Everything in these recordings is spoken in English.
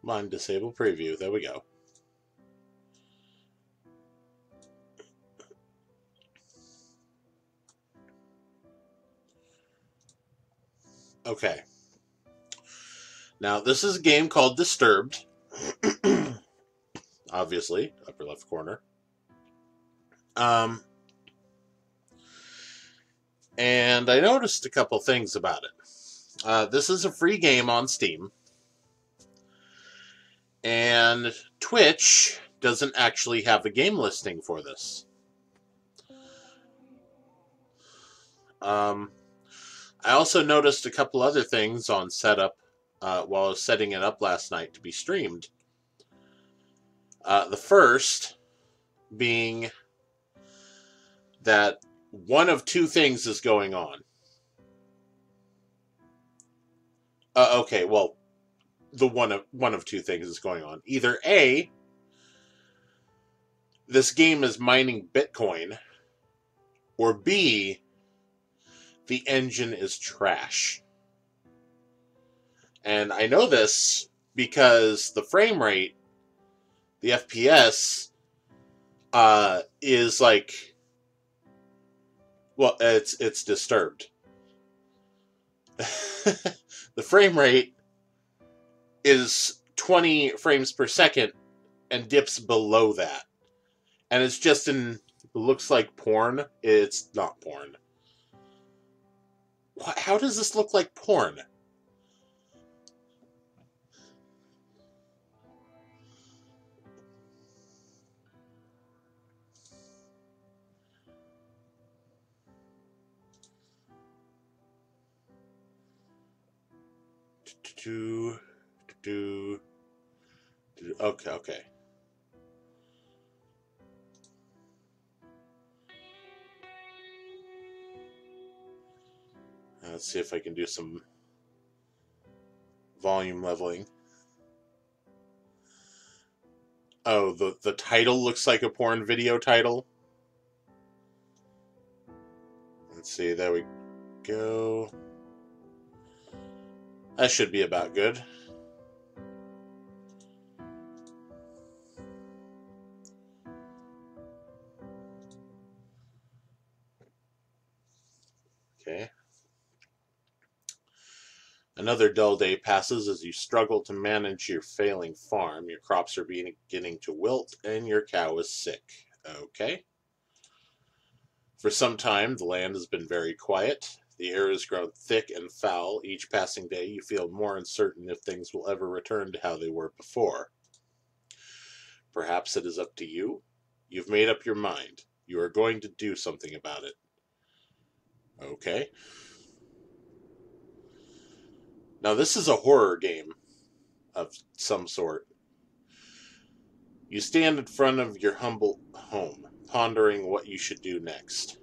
Come on, disable preview. There we go. Okay. Now, this is a game called Disturbed. Obviously, upper left corner. And I noticed a couple things about it. This is a free game on Steam. And Twitch doesn't actually have a game listing for this. I also noticed a couple other things on setup while I was setting it up last night to be streamed. The first being that one of two things is going on. Okay, well, the one of two things is going on. Either A, this game is mining Bitcoin, or B, the engine is trash. And I know this because the frame rate, the FPS, is like, well, it's disturbed. The frame rate is 20 frames per second and dips below that. And it's just it looks like porn. It's not porn. How does this look like porn? Okay. Let's see if I can do some volume leveling. Oh, the title looks like a porn video title. Let's see, there we go. That should be about good. Okay. Another dull day passes as you struggle to manage your failing farm. Your crops are beginning to wilt, and your cow is sick. Okay. For some time, the land has been very quiet. The air has grown thick and foul. Each passing day, you feel more uncertain if things will ever return to how they were before. Perhaps it is up to you. You've made up your mind. You are going to do something about it. Okay. Now, this is a horror game of some sort. You stand in front of your humble home, pondering what you should do next.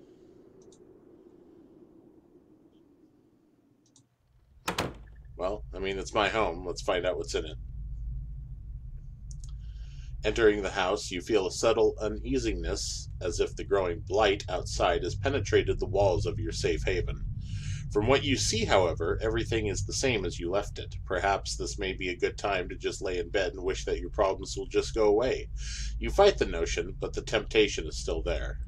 Well, I mean, it's my home. Let's find out what's in it. Entering the house, you feel a subtle uneasiness, as if the growing blight outside has penetrated the walls of your safe haven. From what you see, however, everything is the same as you left it. Perhaps this may be a good time to just lay in bed and wish that your problems will just go away. You fight the notion, but the temptation is still there.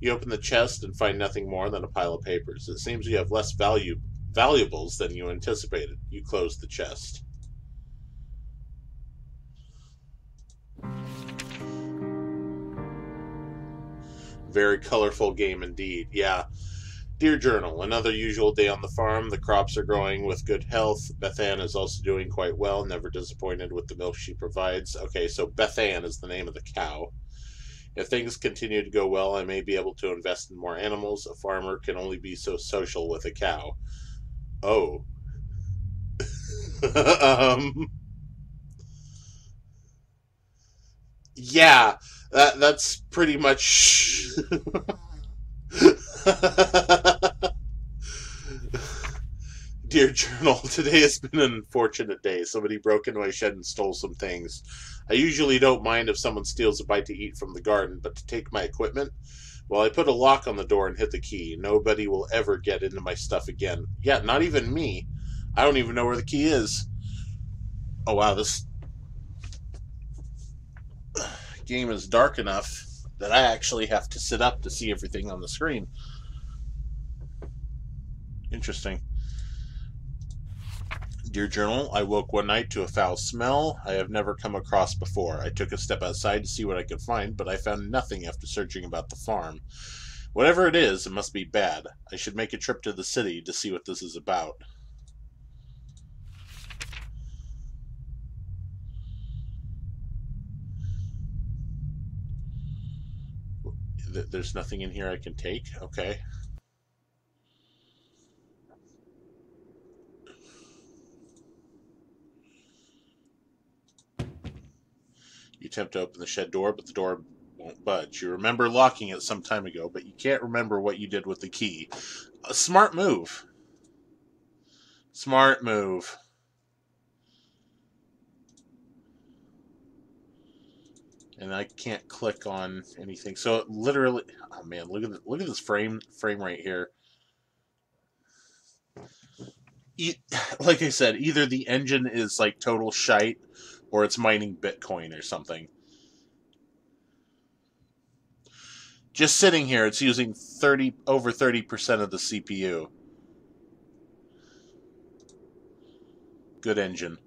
You open the chest and find nothing more than a pile of papers. It seems you have less valuables than you anticipated. You close the chest. Very colorful game indeed. Yeah. Dear Journal, another usual day on the farm. The crops are growing with good health. Beth Ann is also doing quite well, never disappointed with the milk she provides. Okay, so Beth Ann is the name of the cow. If things continue to go well, I may be able to invest in more animals. A farmer can only be so social with a cow. Oh. Yeah, that's pretty much... Dear Journal, today has been an unfortunate day. Somebody broke into my shed and stole some things. I usually don't mind if someone steals a bite to eat from the garden, but to take my equipment? Well, I put a lock on the door and hit the key. Nobody will ever get into my stuff again. Yeah, not even me. I don't even know where the key is. Oh wow, this game is dark enough that I actually have to sit up to see everything on the screen. Interesting. Dear Journal, I woke one night to a foul smell I have never come across before. I took a step outside to see what I could find, but I found nothing after searching about the farm. Whatever it is, it must be bad. I should make a trip to the city to see what this is about. There's nothing in here I can take? Okay. You attempt to open the shed door, but the door won't budge. You remember locking it some time ago, but you can't remember what you did with the key. A smart move. Smart move. And I can't click on anything. So it literally, oh man, look at this frame right here. Like I said, either the engine is like total shite, or it's mining Bitcoin or something. Just sitting here, it's using over 30% of the CPU. Good engine.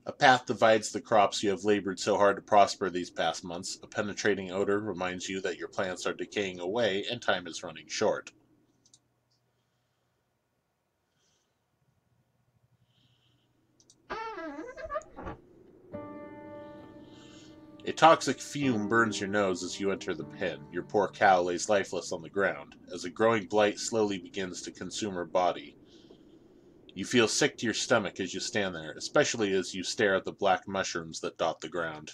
A path divides the crops you have labored so hard to prosper these past months. A penetrating odor reminds you that your plants are decaying away and time is running short. A toxic fume burns your nose as you enter the pen. Your poor cow lays lifeless on the ground, as a growing blight slowly begins to consume her body. You feel sick to your stomach as you stand there, especially as you stare at the black mushrooms that dot the ground.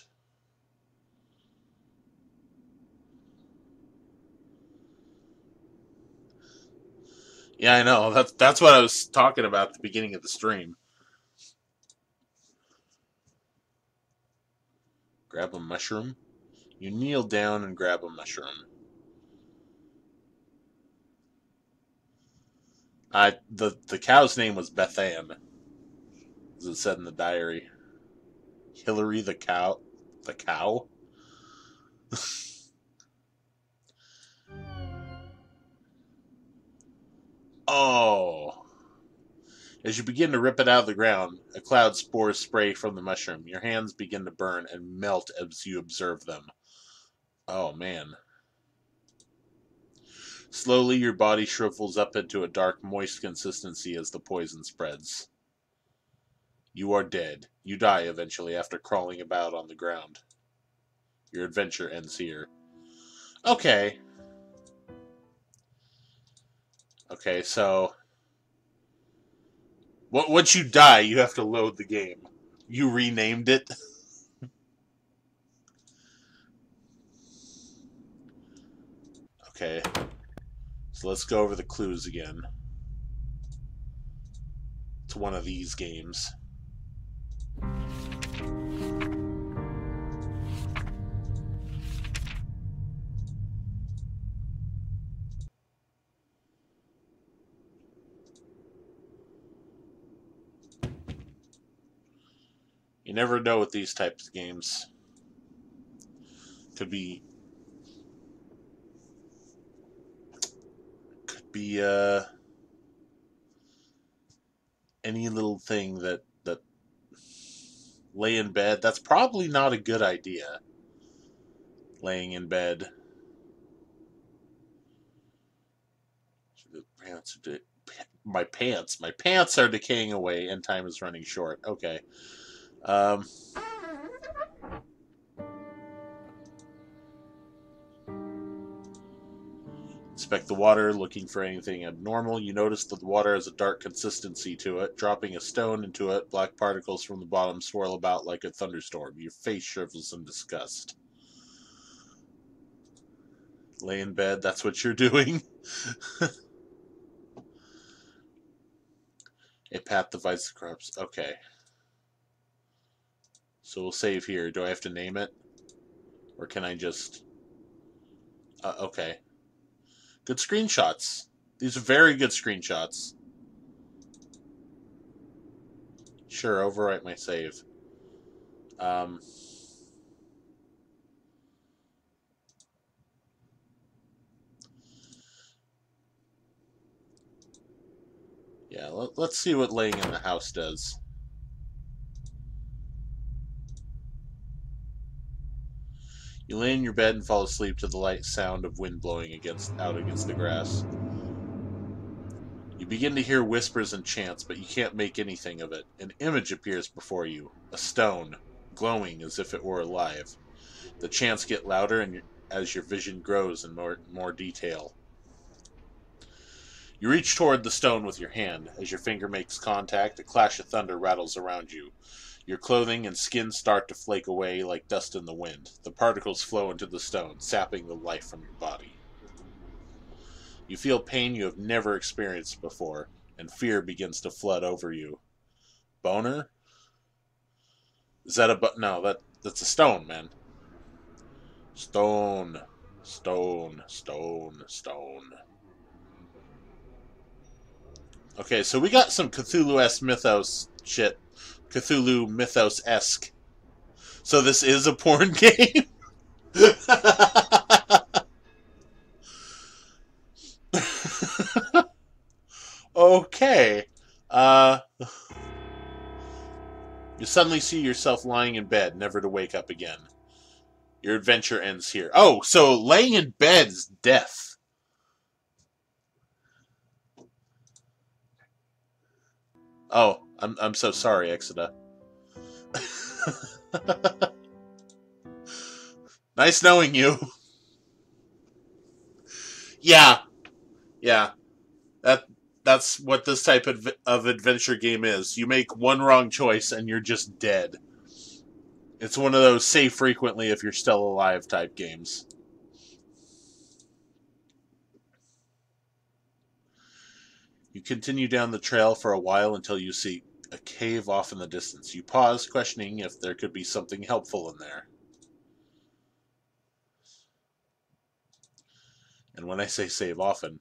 Yeah, I know. That's what I was talking about at the beginning of the stream. Grab a mushroom. You kneel down and grab a mushroom. The cow's name was Beth Ann, as it said in the diary. Hillary the cow. The cow? Oh. As you begin to rip it out of the ground, a cloud spores spray from the mushroom. Your hands begin to burn and melt as you observe them. Oh man. Slowly, your body shrivels up into a dark, moist consistency as the poison spreads. You are dead. You die eventually after crawling about on the ground. Your adventure ends here. Okay. Okay, so once you die, you have to load the game. You renamed it. Okay. So let's go over the clues again. To one of these games. You never know with these types of games. Could be any little thing that lay in bed. That's probably not a good idea. Laying in bed. My pants are decaying away and time is running short. Okay. Um, Inspect the water, looking for anything abnormal. You notice that the water has a dark consistency to it. Dropping a stone into it, black particles from the bottom swirl about like a thunderstorm. Your face shrivels in disgust. Lay in bed, that's what you're doing? A path divides the crops. Okay. So we'll save here. Do I have to name it? Or can I just... okay. Good screenshots. These are very good screenshots. Sure, overwrite my save. Yeah, let's see what laying in the house does. You lay in your bed and fall asleep to the light sound of wind blowing out against the grass. You begin to hear whispers and chants, but you can't make anything of it. An image appears before you, a stone, glowing as if it were alive. The chants get louder as your vision grows in more detail. You reach toward the stone with your hand. As your finger makes contact, a clash of thunder rattles around you. Your clothing and skin start to flake away like dust in the wind. The particles flow into the stone, sapping the life from your body. You feel pain you have never experienced before, and fear begins to flood over you. Boner? Is that no, that's a stone, man. Stone. Stone. Stone. Stone. Okay, so we got some Cthulhu-esque mythos shit. Cthulhu mythos-esque. So this is a porn game? Okay. You suddenly see yourself lying in bed, never to wake up again. Your adventure ends here. Oh, so laying in bed is death. Oh, I'm so sorry, Exida. Nice knowing you. Yeah. That's what this type of adventure game is. You make one wrong choice and you're just dead. It's one of those save frequently if you're still alive type games. You continue down the trail for a while until you see a cave off in the distance. You pause, questioning if there could be something helpful in there. And when I say save often...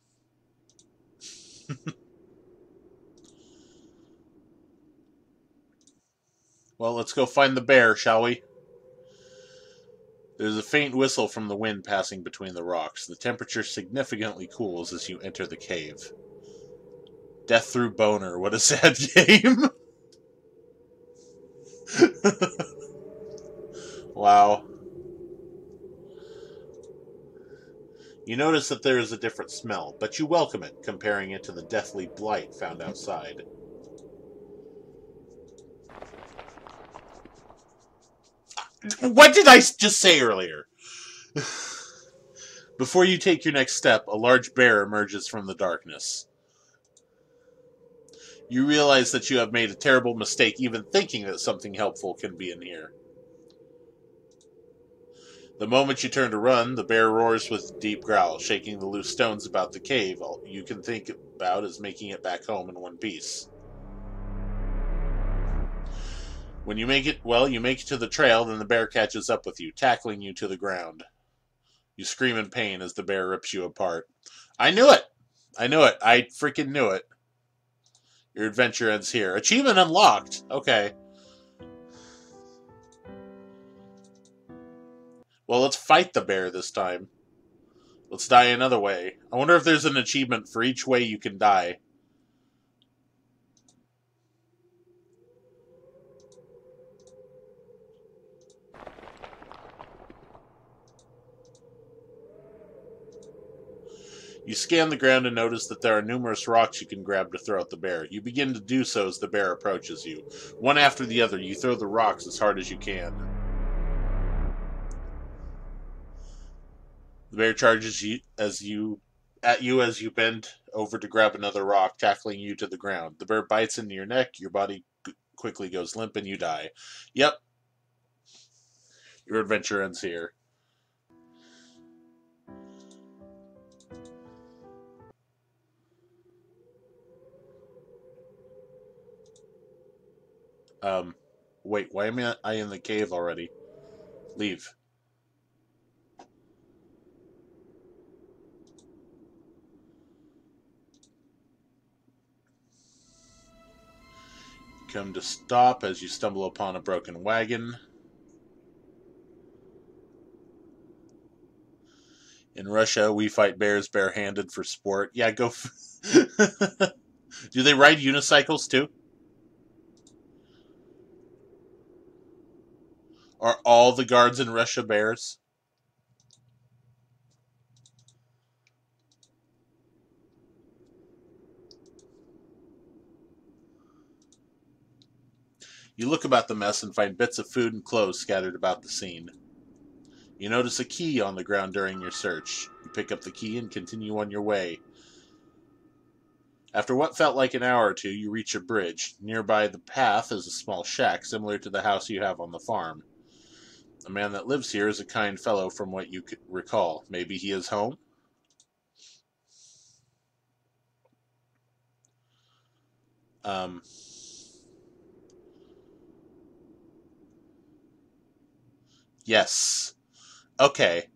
Well, let's go find the bear, shall we? There's a faint whistle from the wind passing between the rocks. The temperature significantly cools as you enter the cave. Death through boner. What a sad game. Wow. You notice that there is a different smell, but you welcome it, comparing it to the deathly blight found outside. What did I just say earlier? Before you take your next step, a large bear emerges from the darkness. You realize that you have made a terrible mistake even thinking that something helpful can be in here. The moment you turn to run, the bear roars with a deep growl, shaking the loose stones about the cave. All you can think about is making it back home in one piece. When you make it to the trail, then the bear catches up with you, tackling you to the ground. You scream in pain as the bear rips you apart. I knew it! I freaking knew it. Your adventure ends here. Achievement unlocked! Okay. Well, let's fight the bear this time. Let's die another way. I wonder if there's an achievement for each way you can die. You scan the ground and notice that there are numerous rocks you can grab to throw at the bear. You begin to do so as the bear approaches you. One after the other, you throw the rocks as hard as you can. The bear charges at you as you bend over to grab another rock, tackling you to the ground. The bear bites into your neck, your body quickly goes limp, and you die. Yep. Your adventure ends here. Wait, why am I in the cave already? Leave. come to stop as you stumble upon a broken wagon. In Russia, we fight bears barehanded for sport. Yeah, go. Do they ride unicycles too? Are all the guards in Russia bears? You look about the mess and find bits of food and clothes scattered about the scene. You notice a key on the ground during your search. You pick up the key and continue on your way. After what felt like an hour or two, you reach a bridge. Nearby the path is a small shack, similar to the house you have on the farm. The man that lives here is a kind fellow from what you could recall. Maybe he is home? Yes. Okay.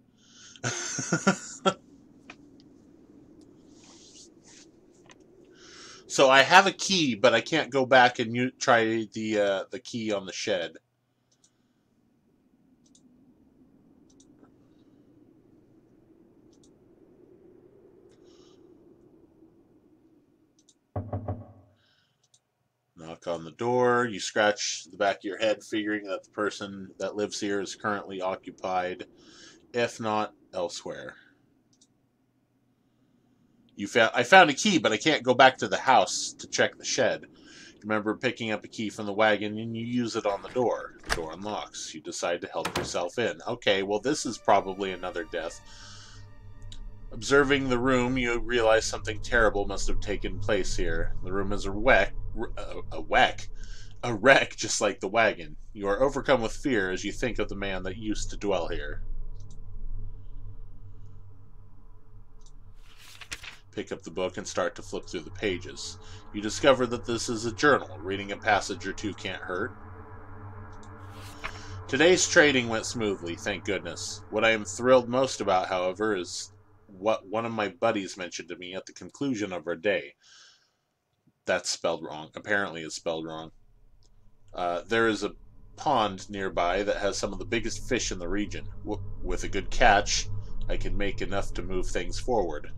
So I have a key, but I can't go back and try the key on the shed. Knock on the door. You scratch the back of your head, figuring that the person that lives here is currently occupied, if not elsewhere. I found a key, but I can't go back to the house to check the shed. You remember picking up a key from the wagon and you use it on the door. The door unlocks. You decide to help yourself in. Okay, well this is probably another death. Observing the room, you realize something terrible must have taken place here. The room is a wreck, just like the wagon. You are overcome with fear as you think of the man that used to dwell here. Pick up the book and start to flip through the pages. You discover that this is a journal. Reading a passage or two can't hurt. Today's trading went smoothly, thank goodness. What I am thrilled most about, however, is what one of my buddies mentioned to me at the conclusion of our day. That's spelled wrong. Apparently it's spelled wrong. There is a pond nearby that has some of the biggest fish in the region. With a good catch, I can make enough to move things forward.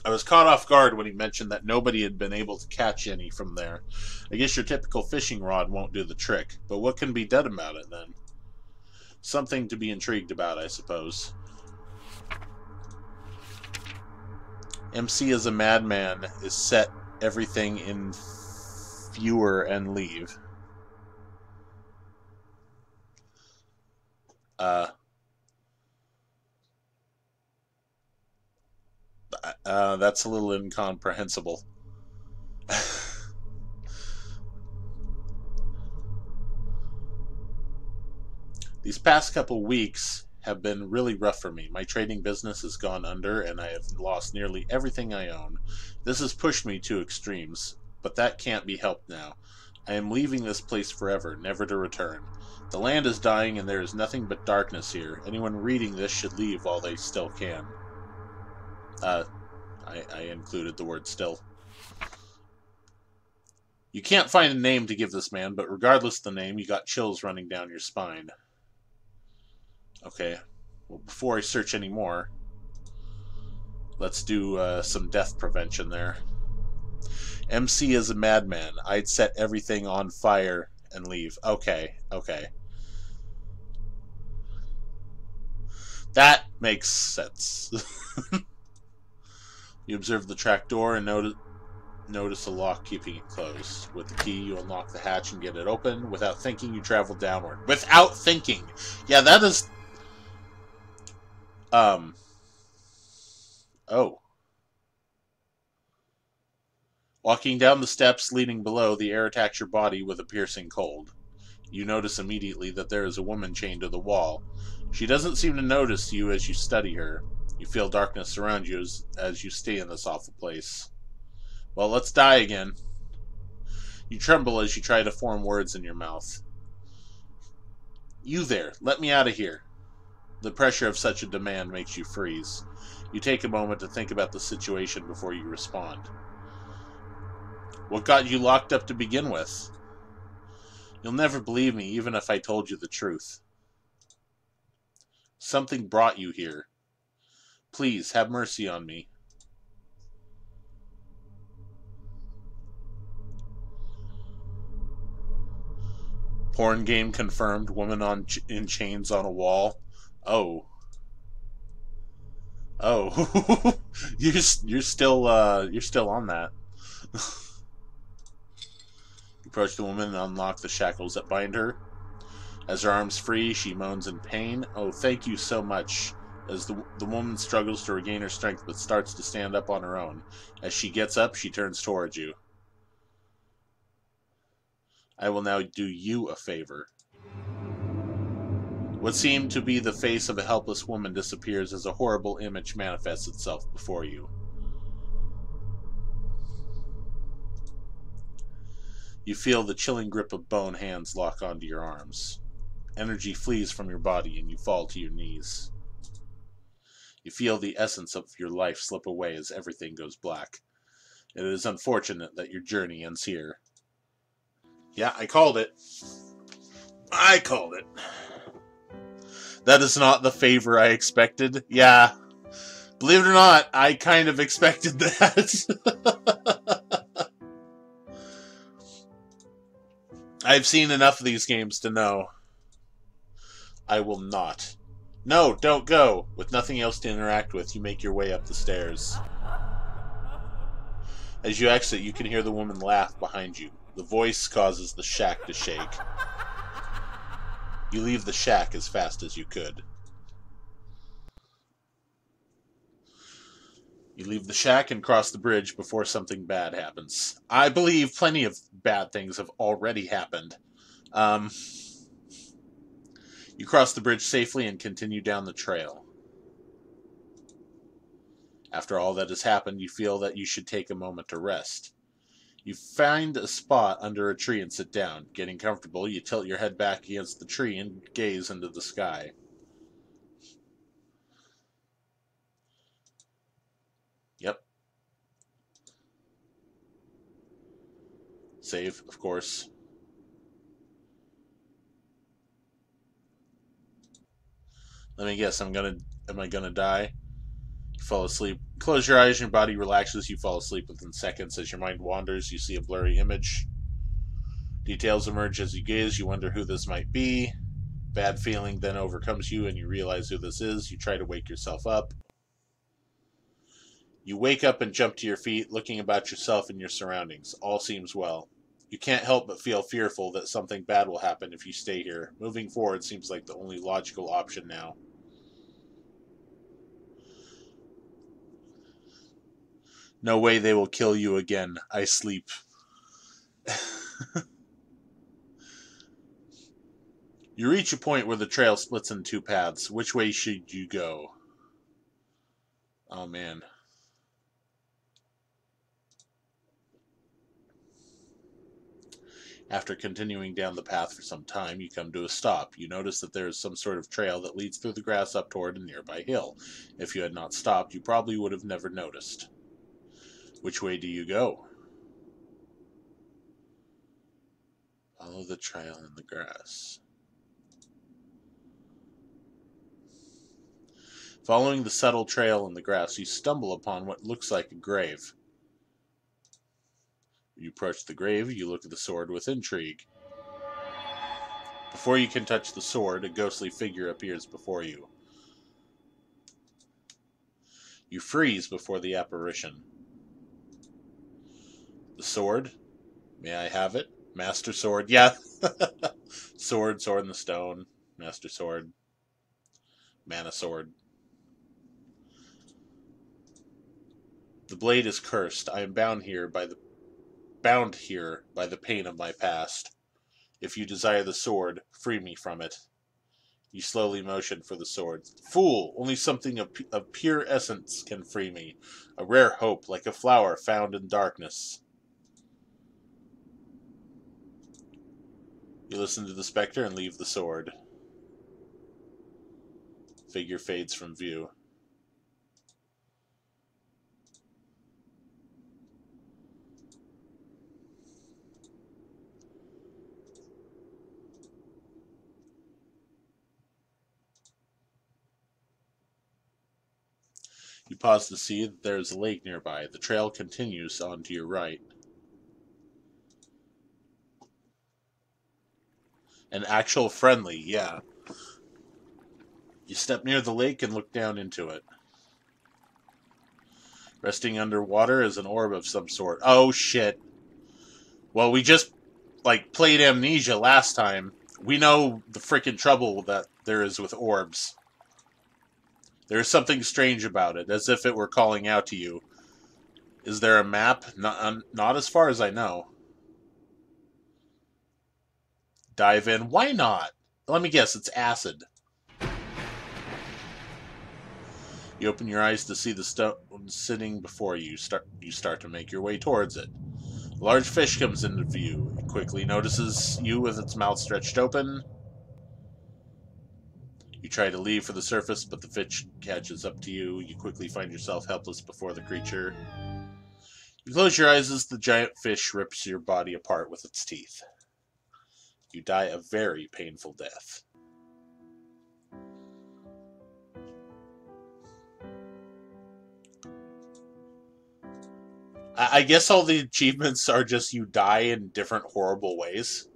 I was caught off guard when he mentioned that nobody had been able to catch any from there. I guess your typical fishing rod won't do the trick, but what can be done about it then? Something to be intrigued about, I suppose. MC as a madman is set everything in fewer and leave. That's a little incomprehensible. These past couple weeks have been really rough for me. My trading business has gone under and I have lost nearly everything I own. This has pushed me to extremes, but that can't be helped now. I am leaving this place forever, never to return. The land is dying and there is nothing but darkness here. Anyone reading this should leave while they still can. I included the word still. You can't find a name to give this man, but regardless of the name, you got chills running down your spine. Okay, well, before I search any more, let's do some death prevention there. MC is a madman. I'd set everything on fire and leave. Okay, okay. That makes sense. You observe the trapdoor and notice a lock keeping it closed. With the key, you unlock the hatch and get it open. Without thinking, you travel downward. Without thinking! Yeah, that is... Oh. Walking down the steps leading below, the air attacks your body with a piercing cold. You notice immediately that there is a woman chained to the wall. She doesn't seem to notice you as you study her. You feel darkness surround you as you stay in this awful place. Well, let's die again. You tremble as you try to form words in your mouth. You there, let me out of here. The pressure of such a demand makes you freeze. You take a moment to think about the situation before you respond. What got you locked up to begin with? You'll never believe me, even if I told you the truth. Something brought you here. Please, have mercy on me. Porn game confirmed. Woman in chains on a wall. Oh. Oh. you're still on that. You approach the woman and unlock the shackles that bind her. As her arms free, she moans in pain. Oh, thank you so much. As the woman struggles to regain her strength but starts to stand up on her own. As she gets up, she turns towards you. I will now do you a favor. What seemed to be the face of a helpless woman disappears as a horrible image manifests itself before you. You feel the chilling grip of bone hands lock onto your arms. Energy flees from your body and you fall to your knees. You feel the essence of your life slip away as everything goes black. It is unfortunate that your journey ends here. Yeah, I called it. I called it. That is not the favor I expected. Yeah. Believe it or not, I kind of expected that. I've seen enough of these games to know. I will not. No, don't go. With nothing else to interact with, you make your way up the stairs. As you exit, you can hear the woman laugh behind you. The voice causes the shack to shake. You leave the shack as fast as you could. You leave the shack and cross the bridge before something bad happens. I believe plenty of bad things have already happened. You cross the bridge safely and continue down the trail. After all that has happened, you feel that you should take a moment to rest. You find a spot under a tree and sit down. Getting comfortable, you tilt your head back against the tree and gaze into the sky. Yep. Save, of course. Let me guess, am I gonna die? You fall asleep. Close your eyes and your body relaxes. You fall asleep within seconds. As your mind wanders, you see a blurry image. Details emerge as you gaze. You wonder who this might be. Bad feeling then overcomes you and you realize who this is. You try to wake yourself up. You wake up and jump to your feet, looking about yourself and your surroundings. All seems well. You can't help but feel fearful that something bad will happen if you stay here. Moving forward seems like the only logical option now. No way they will kill you again. I sleep. You reach a point where the trail splits in two paths. Which way should you go? Oh man. After continuing down the path for some time, you come to a stop. You notice that there is some sort of trail that leads through the grass up toward a nearby hill. If you had not stopped, you probably would have never noticed. Which way do you go? Follow the trail in the grass. Following the subtle trail in the grass, you stumble upon what looks like a grave. You approach the grave, you look at the sword with intrigue. Before you can touch the sword, a ghostly figure appears before you. You freeze before the apparition. The sword? May I have it? Master sword? Yeah. Sword in the stone. Master sword. Mana sword. The blade is cursed. I am bound here by the pain of my past. If you desire the sword, free me from it. You slowly motion for the sword. Fool! Only something of pure essence can free me. A rare hope, like a flower found in darkness. You listen to the specter and leave the sword. Figure fades from view. You pause to see that there is a lake nearby. The trail continues on to your right. An actual friendly, yeah. You step near the lake and look down into it. Resting underwater is an orb of some sort. Oh, shit. Well, we just, played Amnesia last time. We know the frickin' trouble that there is with orbs. There is something strange about it, as if it were calling out to you. Is there a map? Not as far as I know. Dive in. Why not? Let me guess, it's acid. You open your eyes to see the stone sitting before you. You start to make your way towards it. A large fish comes into view. It quickly notices you with its mouth stretched open. You try to leave for the surface, but the fish catches up to you. You quickly find yourself helpless before the creature. You close your eyes as the giant fish rips your body apart with its teeth. You die a very painful death. I guess all the achievements are just you die in different horrible ways.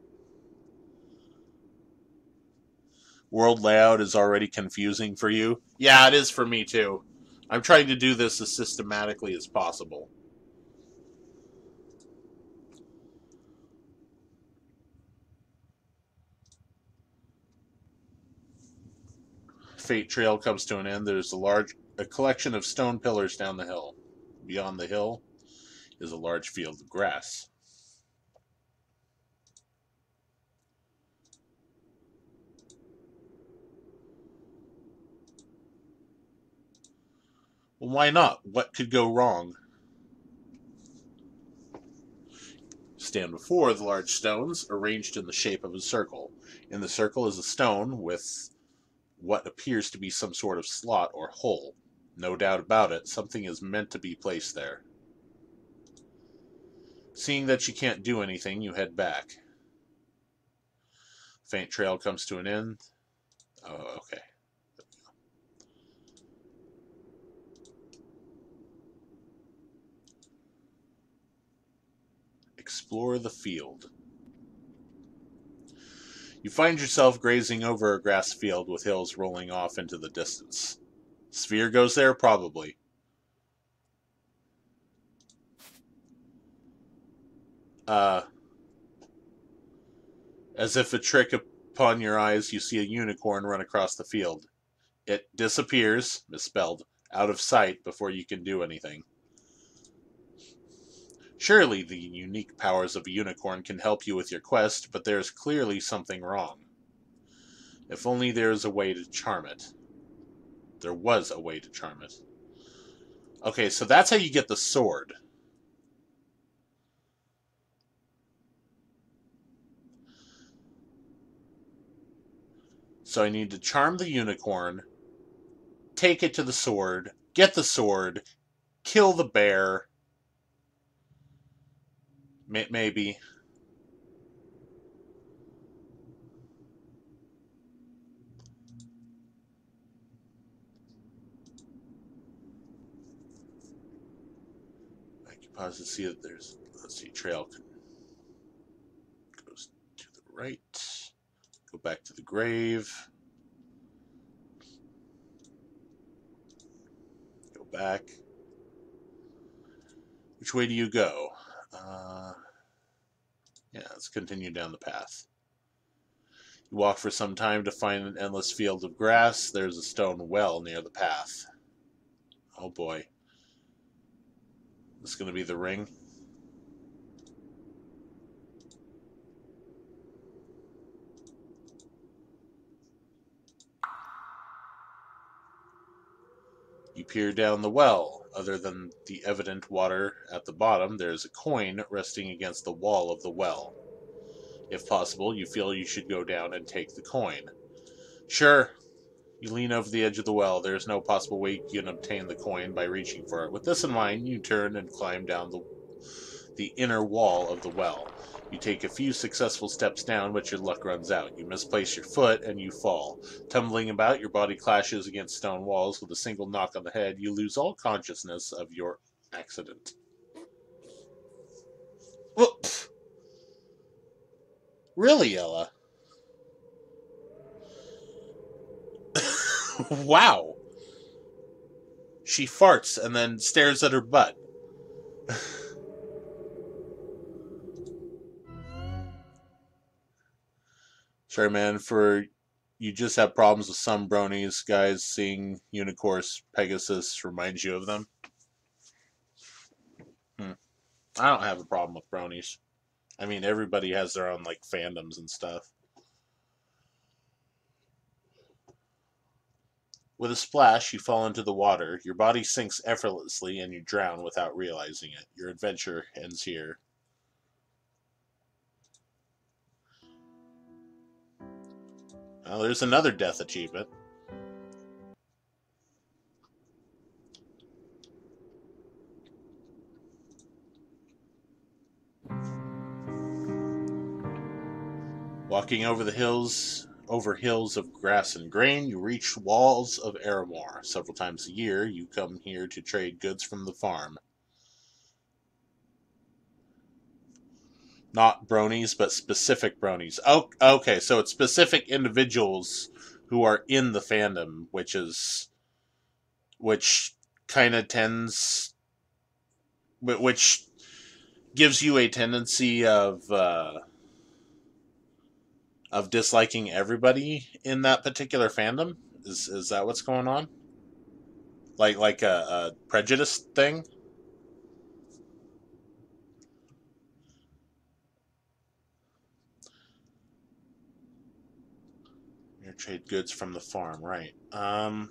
World layout is already confusing for you. Yeah, it is for me too. I'm trying to do this as systematically as possible. Fate Trail comes to an end. There's a collection of stone pillars down the hill. Beyond the hill is a large field of grass. Well, why not? What could go wrong? Stand before the large stones, arranged in the shape of a circle. In the circle is a stone with what appears to be some sort of slot or hole. No doubt about it, something is meant to be placed there. Seeing that you can't do anything, you head back. Faint Trail comes to an end. Oh, okay. Explore the field. You find yourself grazing over a grass field with hills rolling off into the distance. Sphere goes there? Probably. As if a trick upon your eyes, you see a unicorn run across the field. It disappears, misspelled, out of sight before you can do anything. Surely the unique powers of a unicorn can help you with your quest, but there is clearly something wrong. If only there is a way to charm it. There was a way to charm it. Okay, so that's how you get the sword. So I need to charm the unicorn, take it to the sword, get the sword, kill the bear. Maybe. I can pause to see that there's, let's see, trail goes to the right. Go back to the grave. Go back. Which way do you go? Yeah, let's continue down the path. You walk for some time to find an endless field of grass. There's a stone well near the path. Oh boy. This is going to be the ring. You peer down the well. Other than the evident water at the bottom, there is a coin resting against the wall of the well. If possible, you feel you should go down and take the coin. Sure. You lean over the edge of the well. There is no possible way you can obtain the coin by reaching for it. With this in mind, you turn and climb down the inner wall of the well. You take a few successful steps down, but your luck runs out. You misplace your foot and you fall. Tumbling about, your body clashes against stone walls. With a single knock on the head, you lose all consciousness of your accident. Whoop. Really, Ella? Wow. She farts and then stares at her butt. Sorry, man, for you just have problems with some bronies, guys. Seeing Unicorse Pegasus reminds you of them. I don't have a problem with bronies. I mean, everybody has their own, like, fandoms and stuff. With a splash, you fall into the water. Your body sinks effortlessly and you drown without realizing it. Your adventure ends here. Well, there's another death achievement. Walking over hills of grass and grain, you reach walls of Aramor. Several times a year, you come here to trade goods from the farm. Not bronies, but specific bronies. Oh, okay, so it's specific individuals who are in the fandom, which kind of tends, which gives you a tendency of disliking everybody in that particular fandom. Is that what's going on? Like a prejudice thing? Trade goods from the farm, right.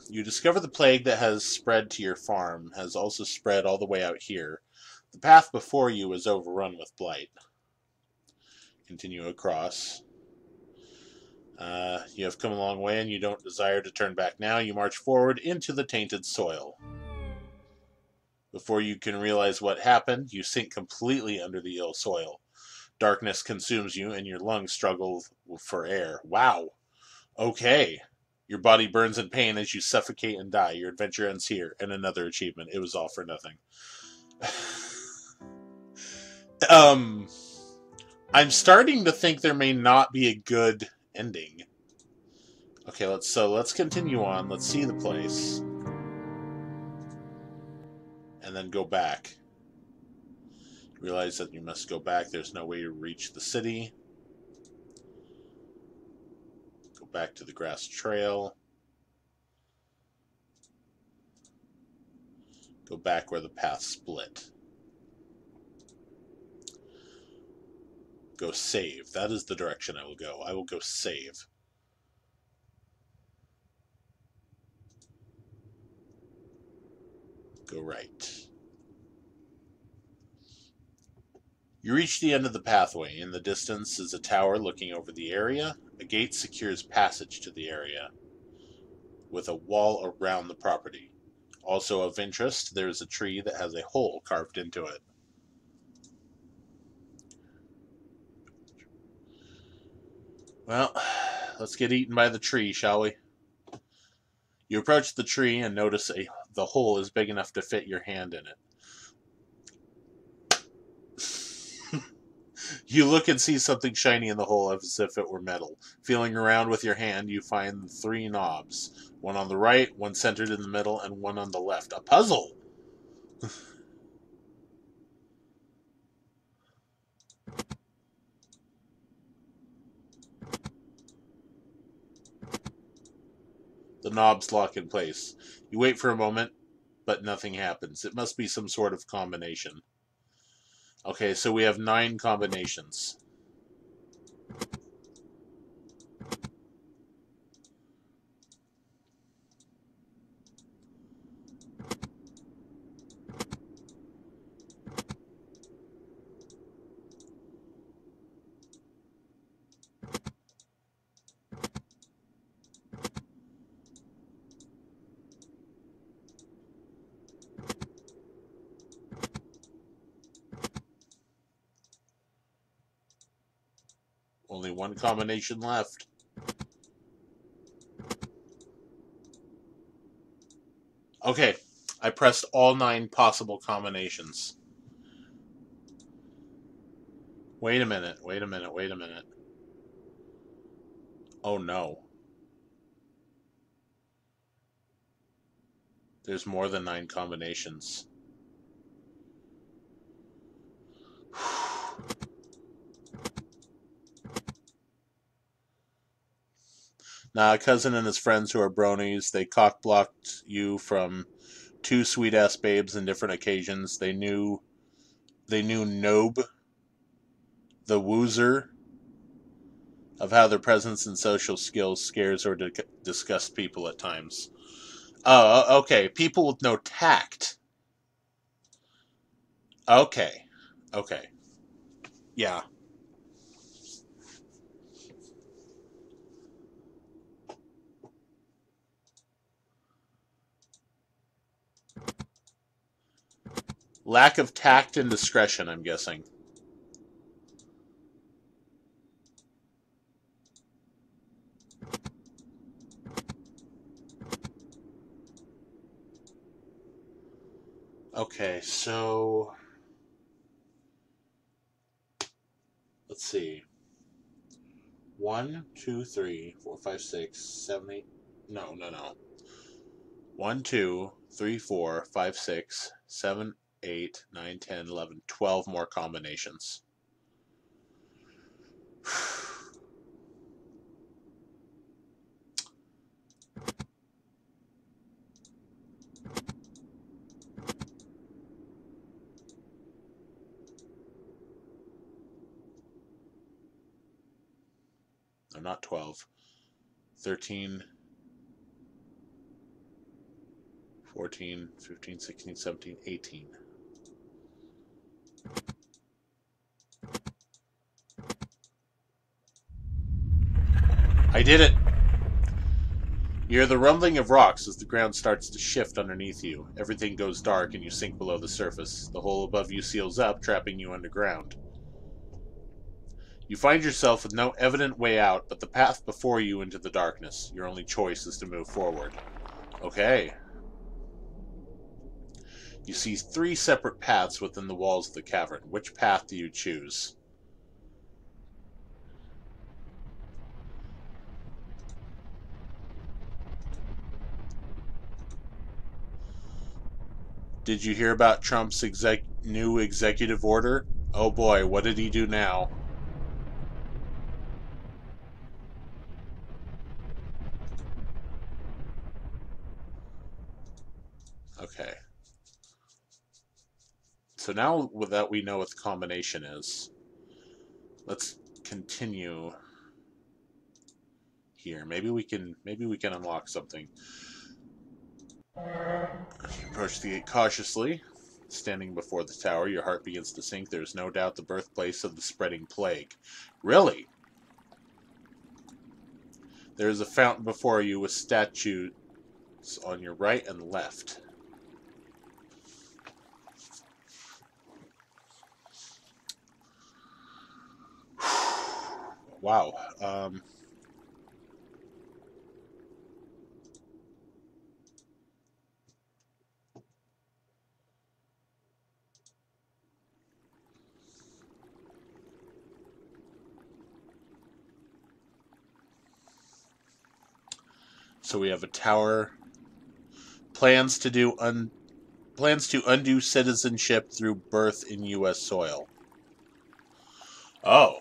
You discover the plague that has spread to your farm has also spread all the way out here. The path before you is overrun with blight. Continue across. You have come a long way and you don't desire to turn back now. You march forward into the tainted soil. Before you can realize what happened, you sink completely under the ill soil. Darkness consumes you and your lungs struggle for air. Wow. Okay. Your body burns in pain as you suffocate and die. Your adventure ends here. And another achievement. It was all for nothing. I'm starting to think there may not be a good ending. Okay, let's continue on. Let's see the place. And then go back. Realize that you must go back. There's no way to reach the city. Go back to the grass trail. Go back where the path split. Go save. That is the direction I will go. I will go save. Go right. You reach the end of the pathway. In the distance is a tower looking over the area. A gate secures passage to the area, with a wall around the property. Also of interest, there is a tree that has a hole carved into it. Well, let's get eaten by the tree, shall we? You approach the tree and notice the hole is big enough to fit your hand in it. You look and see something shiny in the hole as if it were metal. Feeling around with your hand, you find 3 knobs. One on the right, one centered in the middle, and one on the left. A puzzle! The knobs lock in place. You wait for a moment, but nothing happens. It must be some sort of combination. Okay, so we have 9 combinations. Only one combination left. Okay, I pressed all 9 possible combinations. Wait a minute, wait a minute, wait a minute. Oh no. There's more than 9 combinations. Now, a cousin and his friends who are bronies, they cock-blocked you from 2 sweet-ass babes in different occasions. They knew Nobe, the woozer, of how their presence and social skills scares or disgusts people at times. Oh, okay. People with no tact. Okay. Okay. Yeah. Lack of tact and discretion, I'm guessing. Okay, so let's see. 1, 2, 3, 4, 5, 6, 7, 8. No, no, no. 1, 2, 3, 4, 5, 6, 7, 8, 9, 10, 11, 12 more combinations. No, not 12. 13, 14, 15, 16, 17, 18. I did it! You hear the rumbling of rocks as the ground starts to shift underneath you. Everything goes dark and you sink below the surface. The hole above you seals up, trapping you underground. You find yourself with no evident way out, but the path before you into the darkness. Your only choice is to move forward. Okay. You see 3 separate paths within the walls of the cavern. Which path do you choose? Did you hear about Trump's new executive order? Oh boy, what did he do now? Okay. So now that we know what the combination is, let's continue here. Maybe we can unlock something. You approach the gate cautiously. Standing before the tower, your heart begins to sink. There is no doubt the birthplace of the spreading plague. Really? There is a fountain before you with statues on your right and left. Wow. So we have a tower. Plans to undo citizenship through birth in U.S. soil. Oh.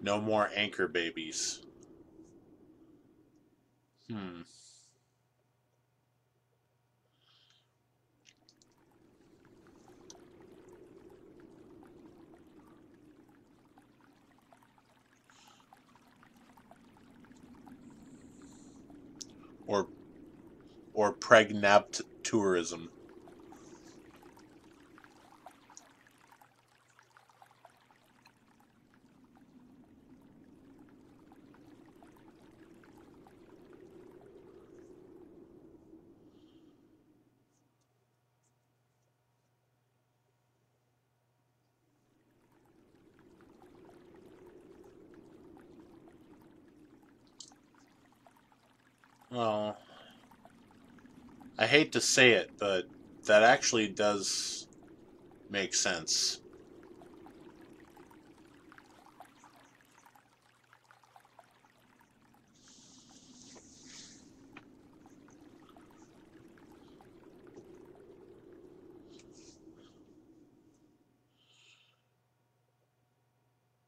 No more anchor babies. or pregnapt tourism. Well, I hate to say it, but that actually does make sense.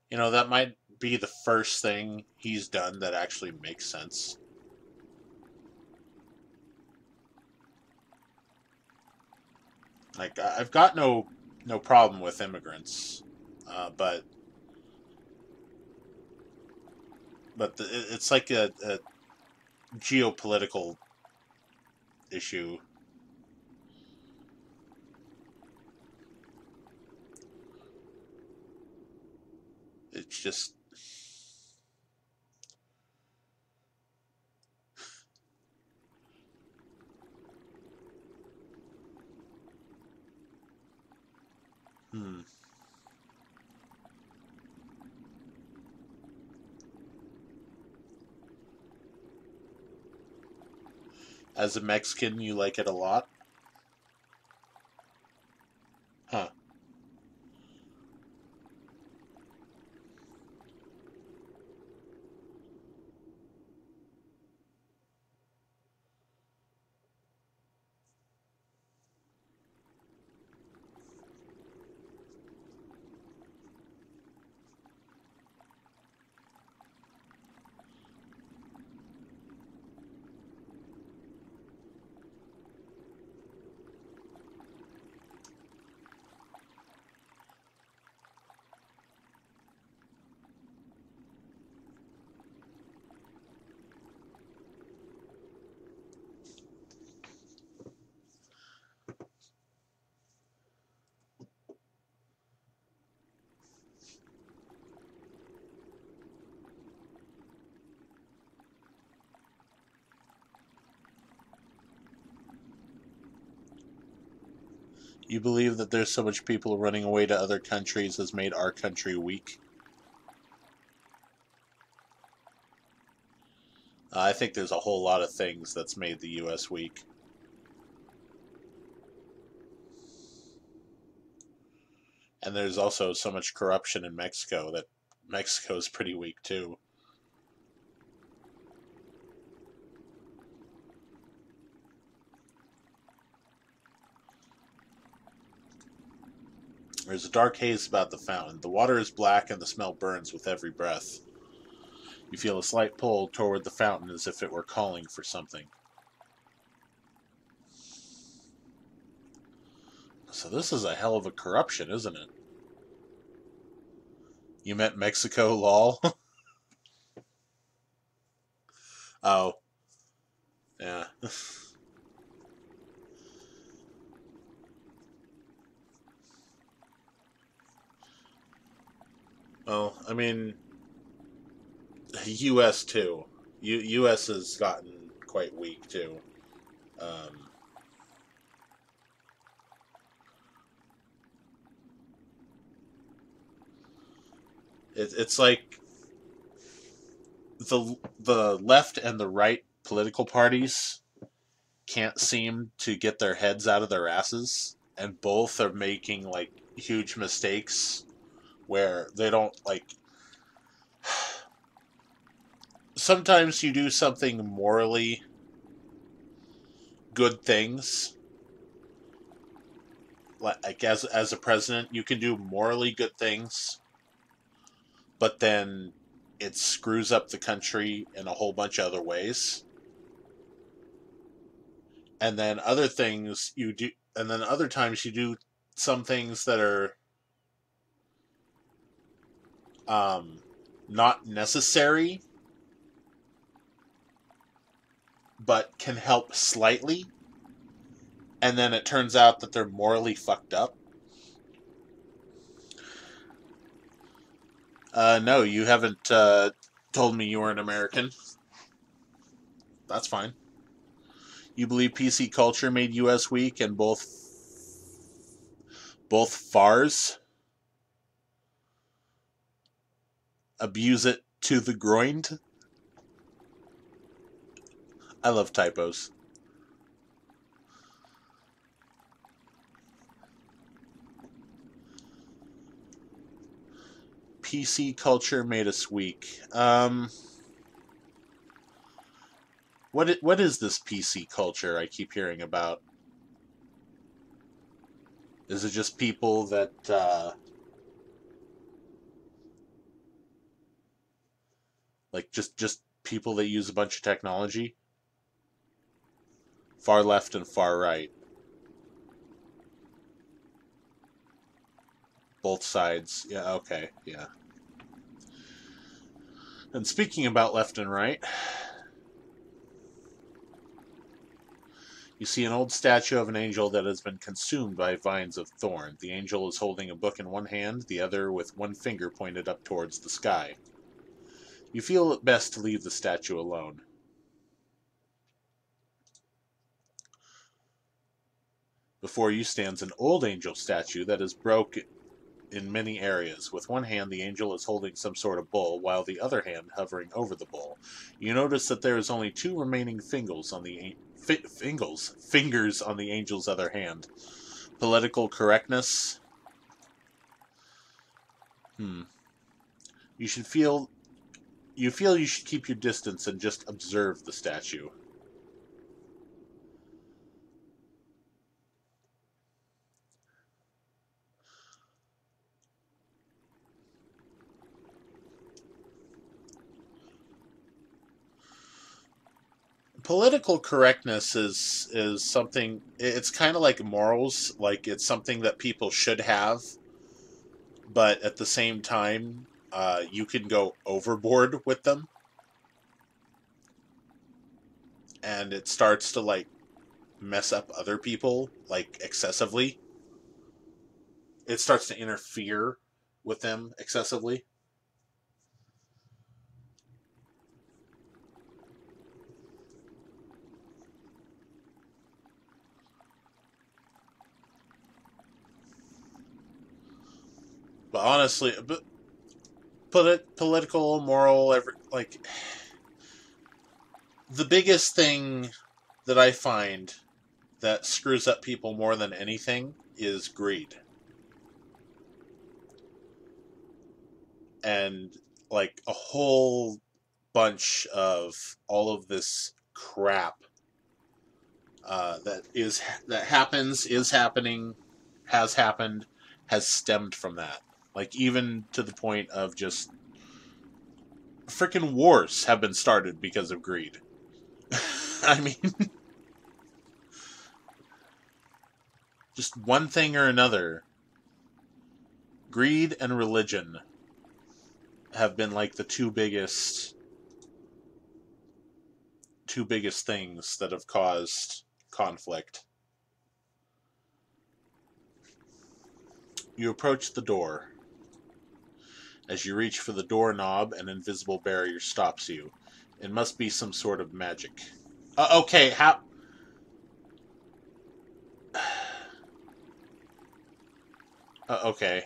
You know, that might be the first thing he's done that actually makes sense. Like, I've got no problem with immigrants, but it's like a geopolitical issue. It's just, hmm. As a Mexican, you like it a lot, huh? You believe that there's so much people running away to other countries has made our country weak? I think there's a whole lot of things that's made the U.S. weak. And there's also so much corruption in Mexico that Mexico's pretty weak too. There's a dark haze about the fountain. The water is black and the smell burns with every breath. You feel a slight pull toward the fountain as if it were calling for something. So this is a hell of a corruption, isn't it? You met Mexico, lol? Oh, yeah. Well, I mean, U.S. too. U.S. has gotten quite weak too. Um, it's like the left and the right political parties can't seem to get their heads out of their asses, and both are making like huge mistakes where they don't like. Sometimes you do something morally good things, like as a president, you can do morally good things, but then it screws up the country in a whole bunch of other ways. And then other things you do, and then other times you do some things that are um, not necessary, but can help slightly, and then it turns out that they're morally fucked up. No, you haven't told me you were an American. That's fine. You believe PC culture made US weak, and both FARs abuse it to the groin? I love typos. PC culture made us weak. What is this PC culture I keep hearing about? Is it just people that like just people that use a bunch of technology? Far left and far right. Both sides. Yeah, okay, yeah. And speaking about left and right, you see an old statue of an angel that has been consumed by vines of thorn. The angel is holding a book in one hand, the other with one finger pointed up towards the sky. You feel it best to leave the statue alone. Before you stands an old angel statue that is broken in many areas. With one hand, the angel is holding some sort of bull, while the other hand hovering over the bull. You notice that there is only two remaining fingers on the angel's other hand. Political correctness. You feel you should keep your distance and just observe the statue. Political correctness is something. It's kind of like morals. Like, it's something that people should have, but at the same time, you can go overboard with them, and it starts to like mess up other people like excessively. It starts to interfere with them excessively. But honestly, political, moral, like the biggest thing that I find that screws up people more than anything is greed. And like a whole bunch of all of this crap that happens, is happening, has happened, has stemmed from that. Like, even to the point of just freaking wars have been started because of greed. I mean, just one thing or another. Greed and religion have been like the two biggest things that have caused conflict. You approach the door. As you reach for the doorknob, an invisible barrier stops you. It must be some sort of magic. Okay, how... okay.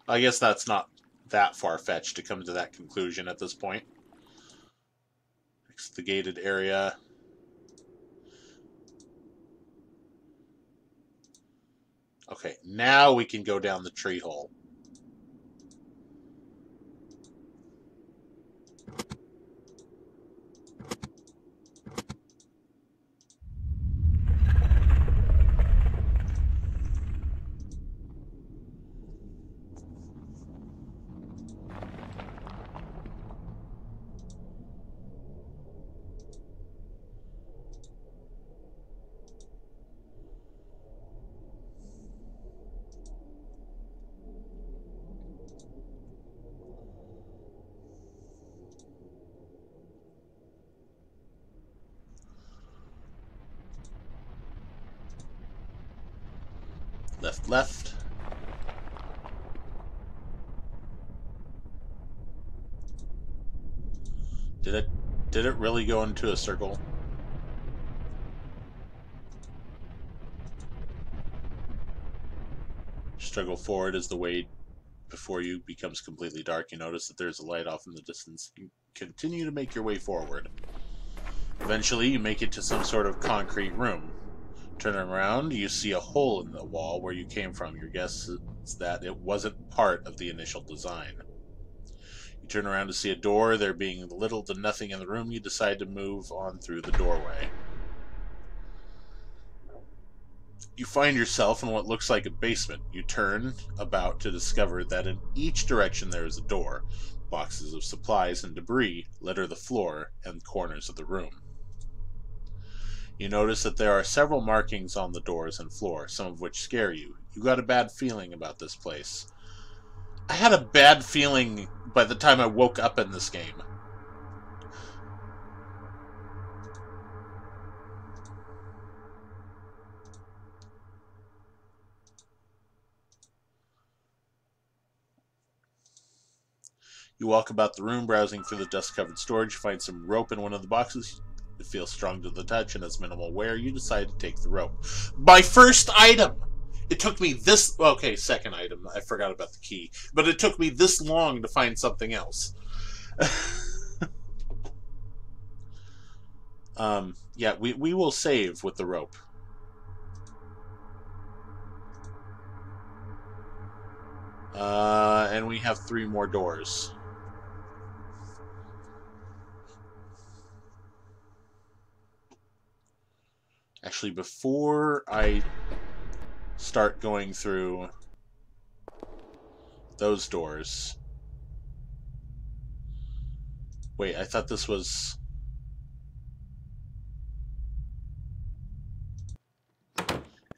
I guess that's not that far-fetched to come to that conclusion at this point. Next, the gated area. Okay, now we can go down the tree hole. Left, left. Did it really go into a circle? Struggle forward as the way before you becomes completely dark. You notice that there's a light off in the distance. You continue to make your way forward. Eventually, you make it to some sort of concrete room. Turn around, you see a hole in the wall where you came from. Your guess is that it wasn't part of the initial design. You turn around to see a door. There being little to nothing in the room, you decide to move on through the doorway. You find yourself in what looks like a basement. You turn about to discover that in each direction there is a door. Boxes of supplies and debris litter the floor and corners of the room. You notice that there are several markings on the doors and floor, some of which scare you. You got a bad feeling about this place. I had a bad feeling by the time I woke up in this game. You walk about the room, browsing through the dust-covered storage. You find some rope in one of the boxes. It feels strong to the touch and has minimal wear. You decide to take the rope. My first item! It took me this... Okay, second item. I forgot about the key. But it took me this long to find something else. Yeah, we will save with the rope. And we have 3 more doors. Actually, before I start going through those doors... Wait, I thought this was...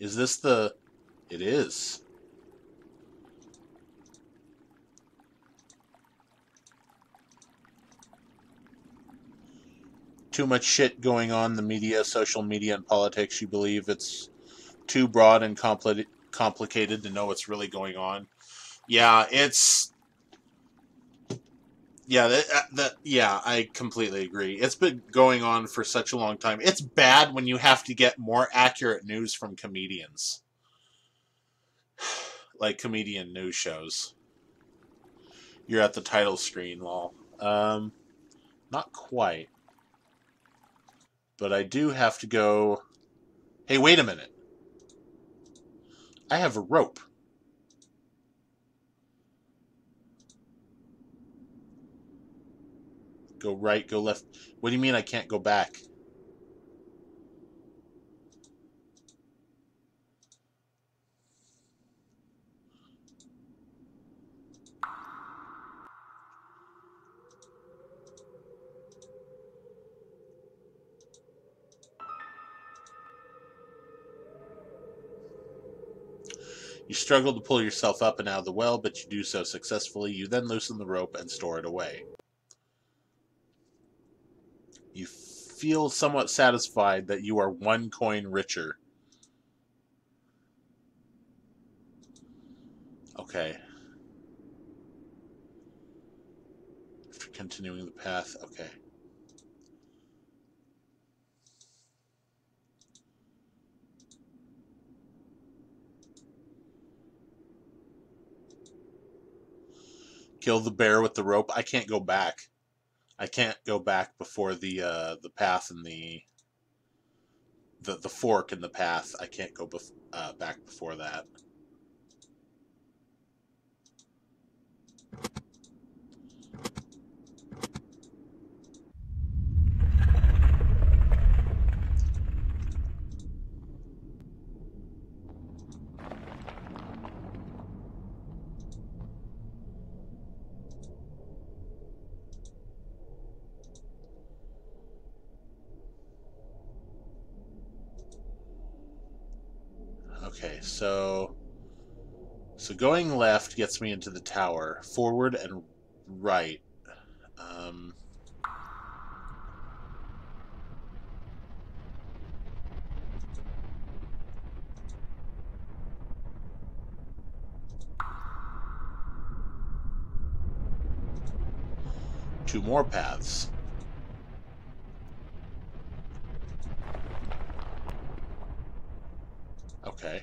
Is this the... It is. Too much shit going on in the media, social media, and politics. You believe it's too broad and complicated to know what's really going on. Yeah, it's... Yeah, yeah, I completely agree. It's been going on for such a long time. It's bad when you have to get more accurate news from comedians. Like comedian news shows. You're at the title screen, lol. Not quite. But I do have to go... Hey, wait a minute. I have a rope. Go right, go left. What do you mean I can't go back? You struggle to pull yourself up and out of the well, but you do so successfully. You then loosen the rope and store it away. You feel somewhat satisfied that you are 1 coin richer. Okay. After continuing the path, okay. Kill the bear with the rope. I can't go back. I can't go back before the path and the fork in the path. I can't go back before that. Okay, so going left gets me into the tower. Forward and right. 2 more paths. Okay.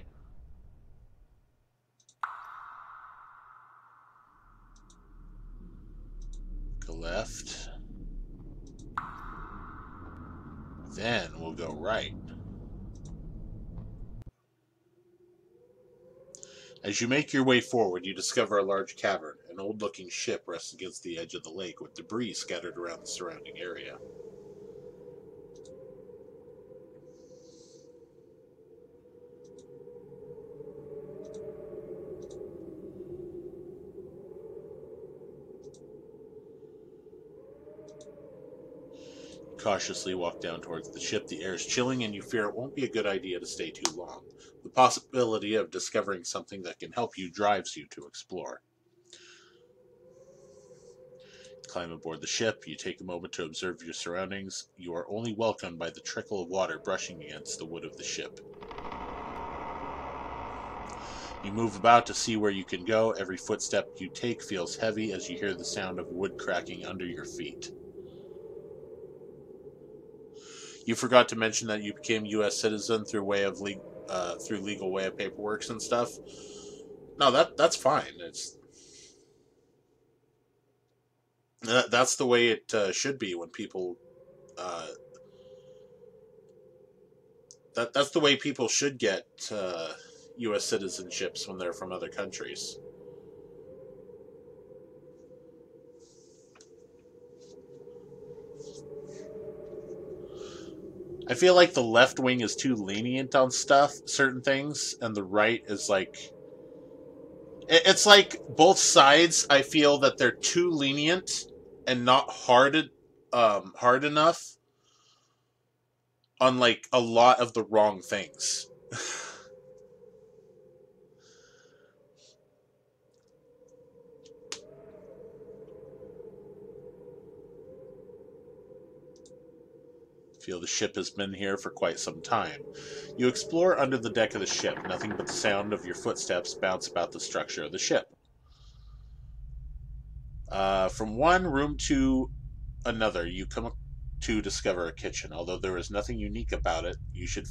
Go left. Then we'll go right. As you make your way forward, you discover a large cavern. An old-looking ship rests against the edge of the lake, with debris scattered around the surrounding area. Cautiously walk down towards the ship. The air is chilling and you fear it won't be a good idea to stay too long. The possibility of discovering something that can help you drives you to explore. Climb aboard the ship. You take a moment to observe your surroundings. You are only welcomed by the trickle of water brushing against the wood of the ship. You move about to see where you can go. Every footstep you take feels heavy as you hear the sound of wood cracking under your feet. You forgot to mention that you became U.S. citizen through legal way of paperwork and stuff. No, that's fine. That's the way it should be when people. That's the way people should get U.S. citizenships when they're from other countries. I feel like the left wing is too lenient on certain things, and the right is like... It's like both sides, I feel that they're too lenient and not hard enough on, like, a lot of the wrong things. Feel the ship has been here for quite some time. You explore under the deck of the ship. Nothing but the sound of your footsteps bounce about the structure of the ship. From one room to another, you come to discover a kitchen. Although there is nothing unique about it, you should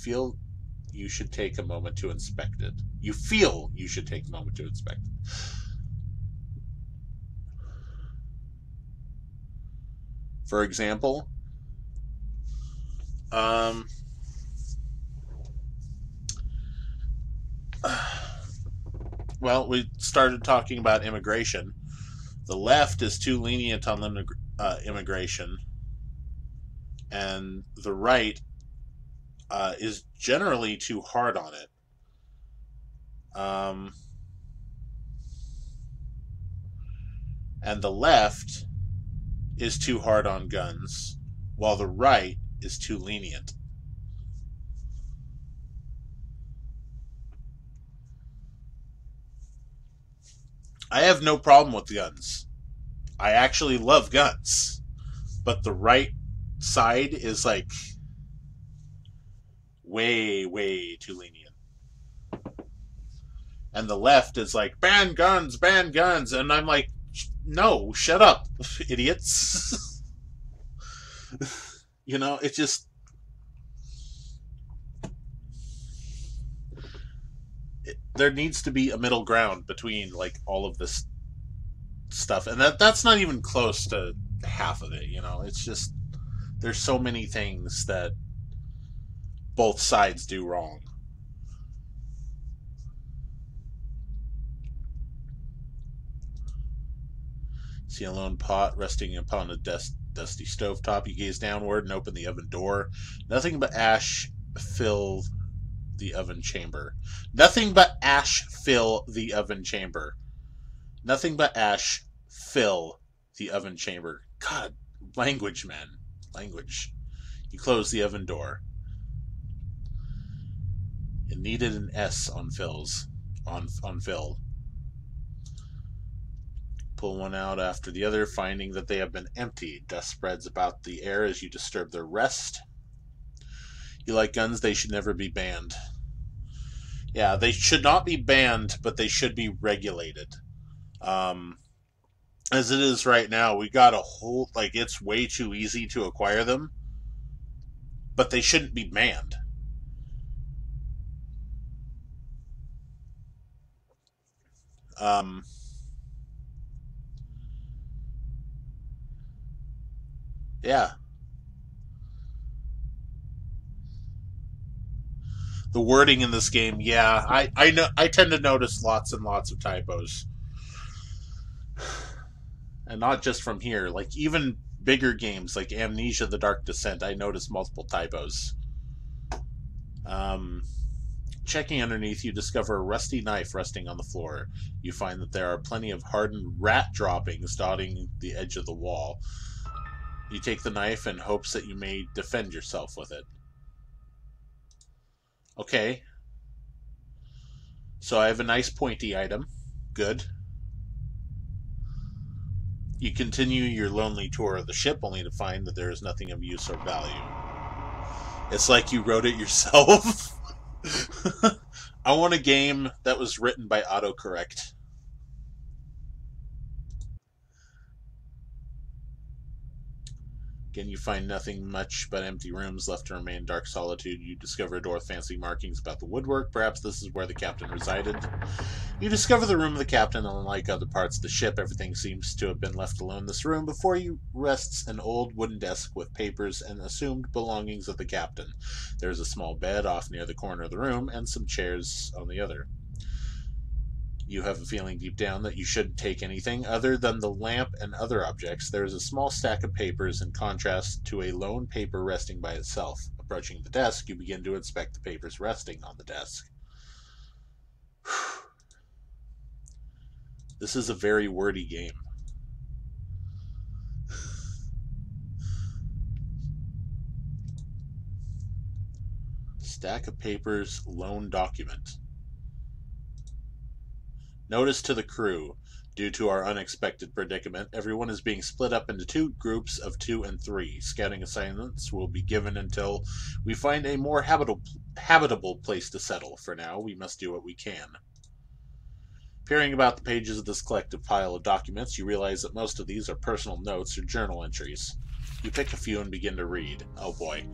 take a moment to inspect it. You feel you should take a moment to inspect it. For example, well, we started talking about immigration. The left is too lenient on immigration, and the right is generally too hard on it. And the left is too hard on guns, while the right is too lenient. I have no problem with guns. I actually love guns. But the right side is like way, way too lenient. And the left is like, ban guns, ban guns. And I'm like, no, shut up, idiots. You know, it just... there needs to be a middle ground between, like, all of this stuff. And that's not even close to half of it, you know? It's just... there's so many things that both sides do wrong. See a lone pot resting upon a dusty stovetop. You gaze downward and open the oven door. Nothing but ash fill the oven chamber. Nothing but ash fill the oven chamber. Nothing but ash fill the oven chamber. God, language, man. Language. You close the oven door. It needed an S on fills. On fill. Pull one out after the other, finding that they have been emptied. Dust spreads about the air as you disturb their rest. You like guns, they should never be banned. Yeah, they should not be banned, but they should be regulated. As it is right now, we got a whole, like, it's way too easy to acquire them, but they shouldn't be banned. Um, yeah. The wording in this game, yeah, I know I tend to notice lots and lots of typos. And not just from here, like even bigger games like Amnesia the Dark Descent, I notice multiple typos. Um, Checking underneath, you discover a rusty knife resting on the floor. You find that there are plenty of hardened rat droppings dotting the edge of the wall. You take the knife in hopes that you may defend yourself with it. Okay, so I have a nice pointy item. Good. You continue your lonely tour of the ship only to find that there is nothing of use or value. It's like you wrote it yourself. I want a game that was written by autocorrect. Again, you find nothing much but empty rooms left to remain in dark solitude. You discover a door with fancy markings about the woodwork. Perhaps this is where the captain resided. You discover the room of the captain, and unlike other parts of the ship, everything seems to have been left alone. This room before you rests an old wooden desk with papers and assumed belongings of the captain. There is a small bed off near the corner of the room, and some chairs on the other. You have a feeling deep down that you shouldn't take anything other than the lamp and other objects. There is a small stack of papers in contrast to a lone paper resting by itself. Approaching the desk, you begin to inspect the papers resting on the desk. This is a very wordy game. Stack of papers, lone document. Notice to the crew. Due to our unexpected predicament, everyone is being split up into two groups of 2 and 3. Scouting assignments will be given until we find a more habitable place to settle. For now, we must do what we can. Peering about the pages of this collective pile of documents, you realize that most of these are personal notes or journal entries. You pick a few and begin to read. Oh boy.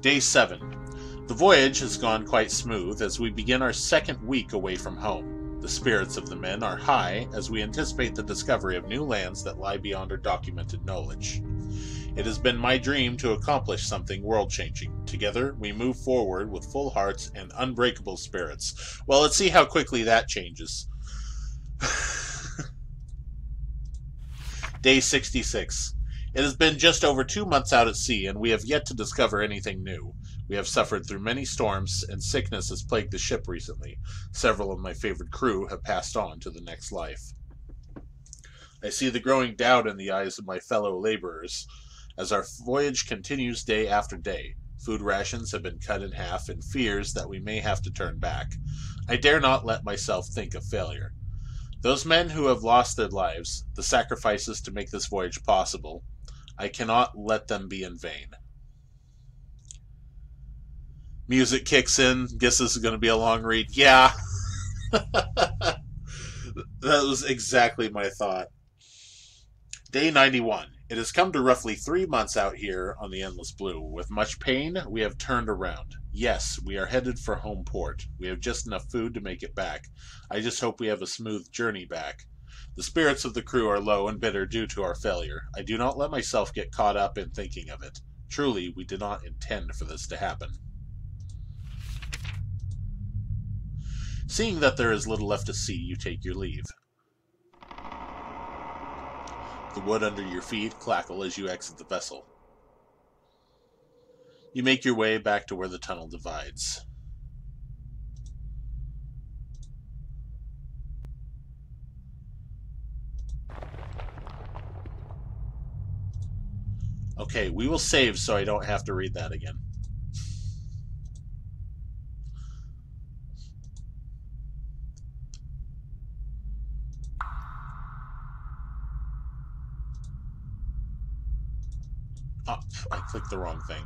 Day 7. The voyage has gone quite smooth as we begin our second week away from home. The spirits of the men are high as we anticipate the discovery of new lands that lie beyond our documented knowledge. It has been my dream to accomplish something world-changing. Together, we move forward with full hearts and unbreakable spirits. Well, let's see how quickly that changes. Day 66. It has been just over 2 months out at sea, and we have yet to discover anything new. We have suffered through many storms, and sickness has plagued the ship recently. Several of my favorite crew have passed on to the next life. I see the growing doubt in the eyes of my fellow laborers as our voyage continues day after day. Food rations have been cut in half in fears that we may have to turn back. I dare not let myself think of failure. Those men who have lost their lives, the sacrifices to make this voyage possible, I cannot let them be in vain. Music kicks in. Guess this is going to be a long read. Yeah, that was exactly my thought. Day 91. It has come to roughly 3 months out here on the Endless Blue. With much pain, we have turned around. Yes, we are headed for home port. We have just enough food to make it back. I just hope we have a smooth journey back. The spirits of the crew are low and bitter due to our failure. I do not let myself get caught up in thinking of it. Truly, we did not intend for this to happen. Seeing that there is little left to see, you take your leave. The wood under your feet crackle as you exit the vessel. You make your way back to where the tunnel divides. Okay, we will save so I don't have to read that again. Oh, I clicked the wrong thing.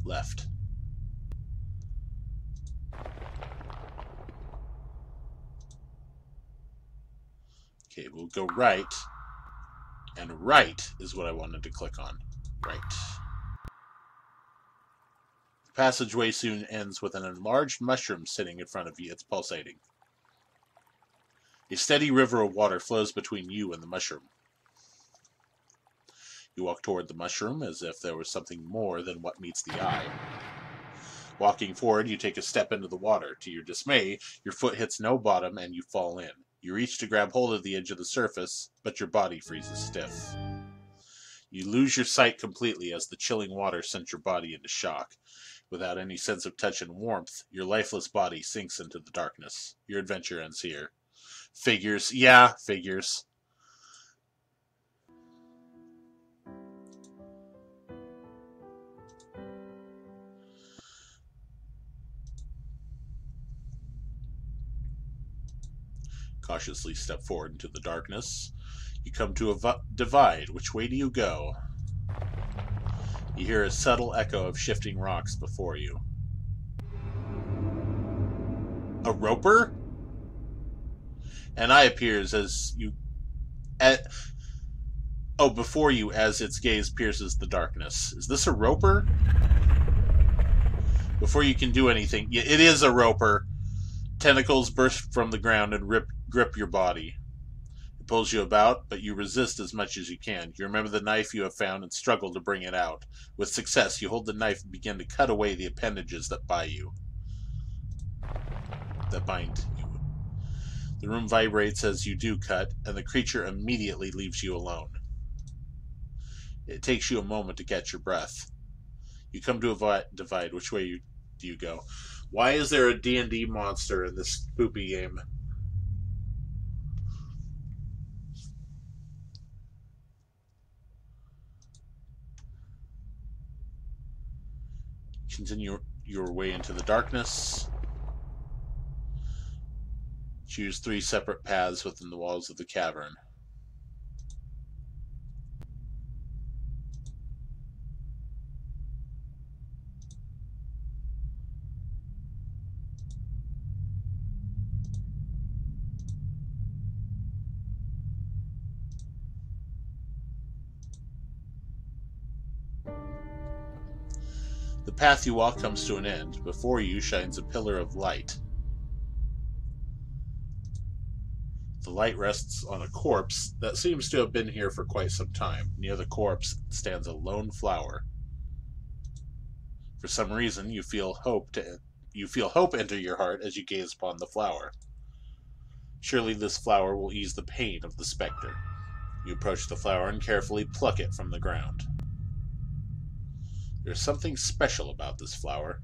Left. Okay, we'll go right. And right is what I wanted to click on. Right. The passageway soon ends with an enlarged mushroom sitting in front of you. It's pulsating. A steady river of water flows between you and the mushroom. You walk toward the mushroom as if there was something more than what meets the eye. Walking forward, you take a step into the water. To your dismay, your foot hits no bottom and you fall in. You reach to grab hold of the edge of the surface, but your body freezes stiff. You lose your sight completely as the chilling water sends your body into shock. Without any sense of touch and warmth, your lifeless body sinks into the darkness. Your adventure ends here. Figures. Yeah, figures. Cautiously step forward into the darkness. You come to a divide. Which way do you go? You hear a subtle echo of shifting rocks before you. A roper? An eye appears as you... before you as its gaze pierces the darkness. Is this a roper? Before you can do anything... It is a roper. Tentacles burst from the ground and grip your body. It pulls you about, but you resist as much as you can. You remember the knife you have found and struggle to bring it out. With success, you hold the knife and begin to cut away the appendages that bind you. The room vibrates as you do cut, and the creature immediately leaves you alone. It takes you a moment to catch your breath. You come to a divide. Which way do you go? Why is there a D&D monster in this poopy game? Continue your way into the darkness. Choose 3 separate paths within the walls of the cavern. The path you walk comes to an end. Before you shines a pillar of light. The light rests on a corpse that seems to have been here for quite some time. Near the corpse stands a lone flower. For some reason, you feel hope enter your heart as you gaze upon the flower. Surely this flower will ease the pain of the specter. You approach the flower and carefully pluck it from the ground. There's something special about this flower.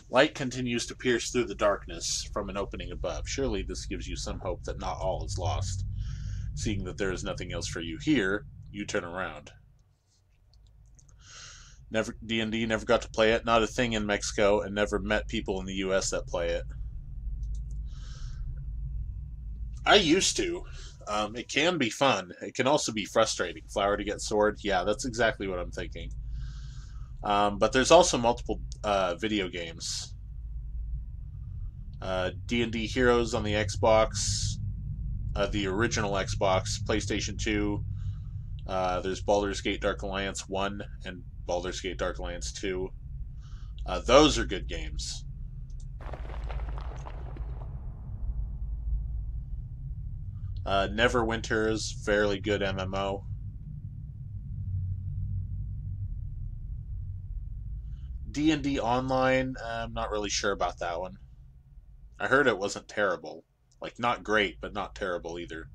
Light continues to pierce through the darkness from an opening above. Surely this gives you some hope that not all is lost. Seeing that there is nothing else for you here, you turn around. D&D never got to play it, not a thing in Mexico, and never met people in the US that play it. I used to. It can be fun. It can also be frustrating. Flower to get sword? Yeah, that's exactly what I'm thinking. But there's also multiple video games. D&D Heroes on the Xbox, the original Xbox, PlayStation 2. There's Baldur's Gate Dark Alliance 1 and Baldur's Gate Dark Alliance 2. Those are good games. Neverwinter is fairly good MMO. D&D Online, I'm not really sure about that one. I heard it wasn't terrible. Like, not great, but not terrible either.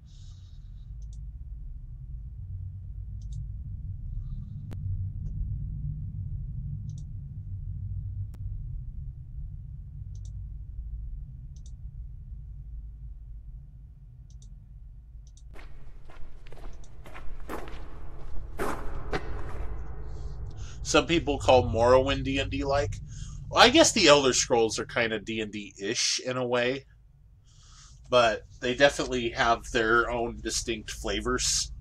Some people call Morrowind D&D-like. Well, I guess the Elder Scrolls are kind of D&D-ish in a way. But they definitely have their own distinct flavors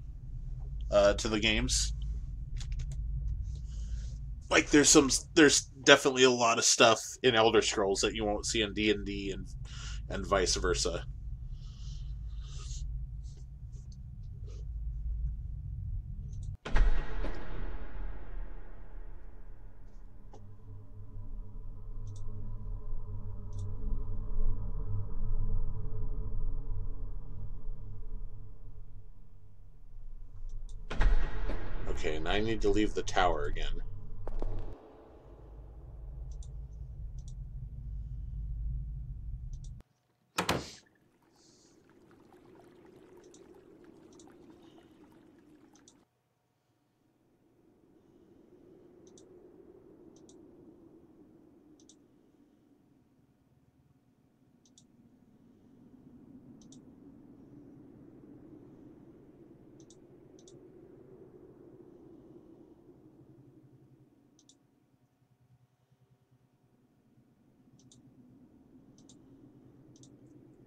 to the games. Like, there's definitely a lot of stuff in Elder Scrolls that you won't see in D&D and vice versa. Okay, and I need to leave the tower again.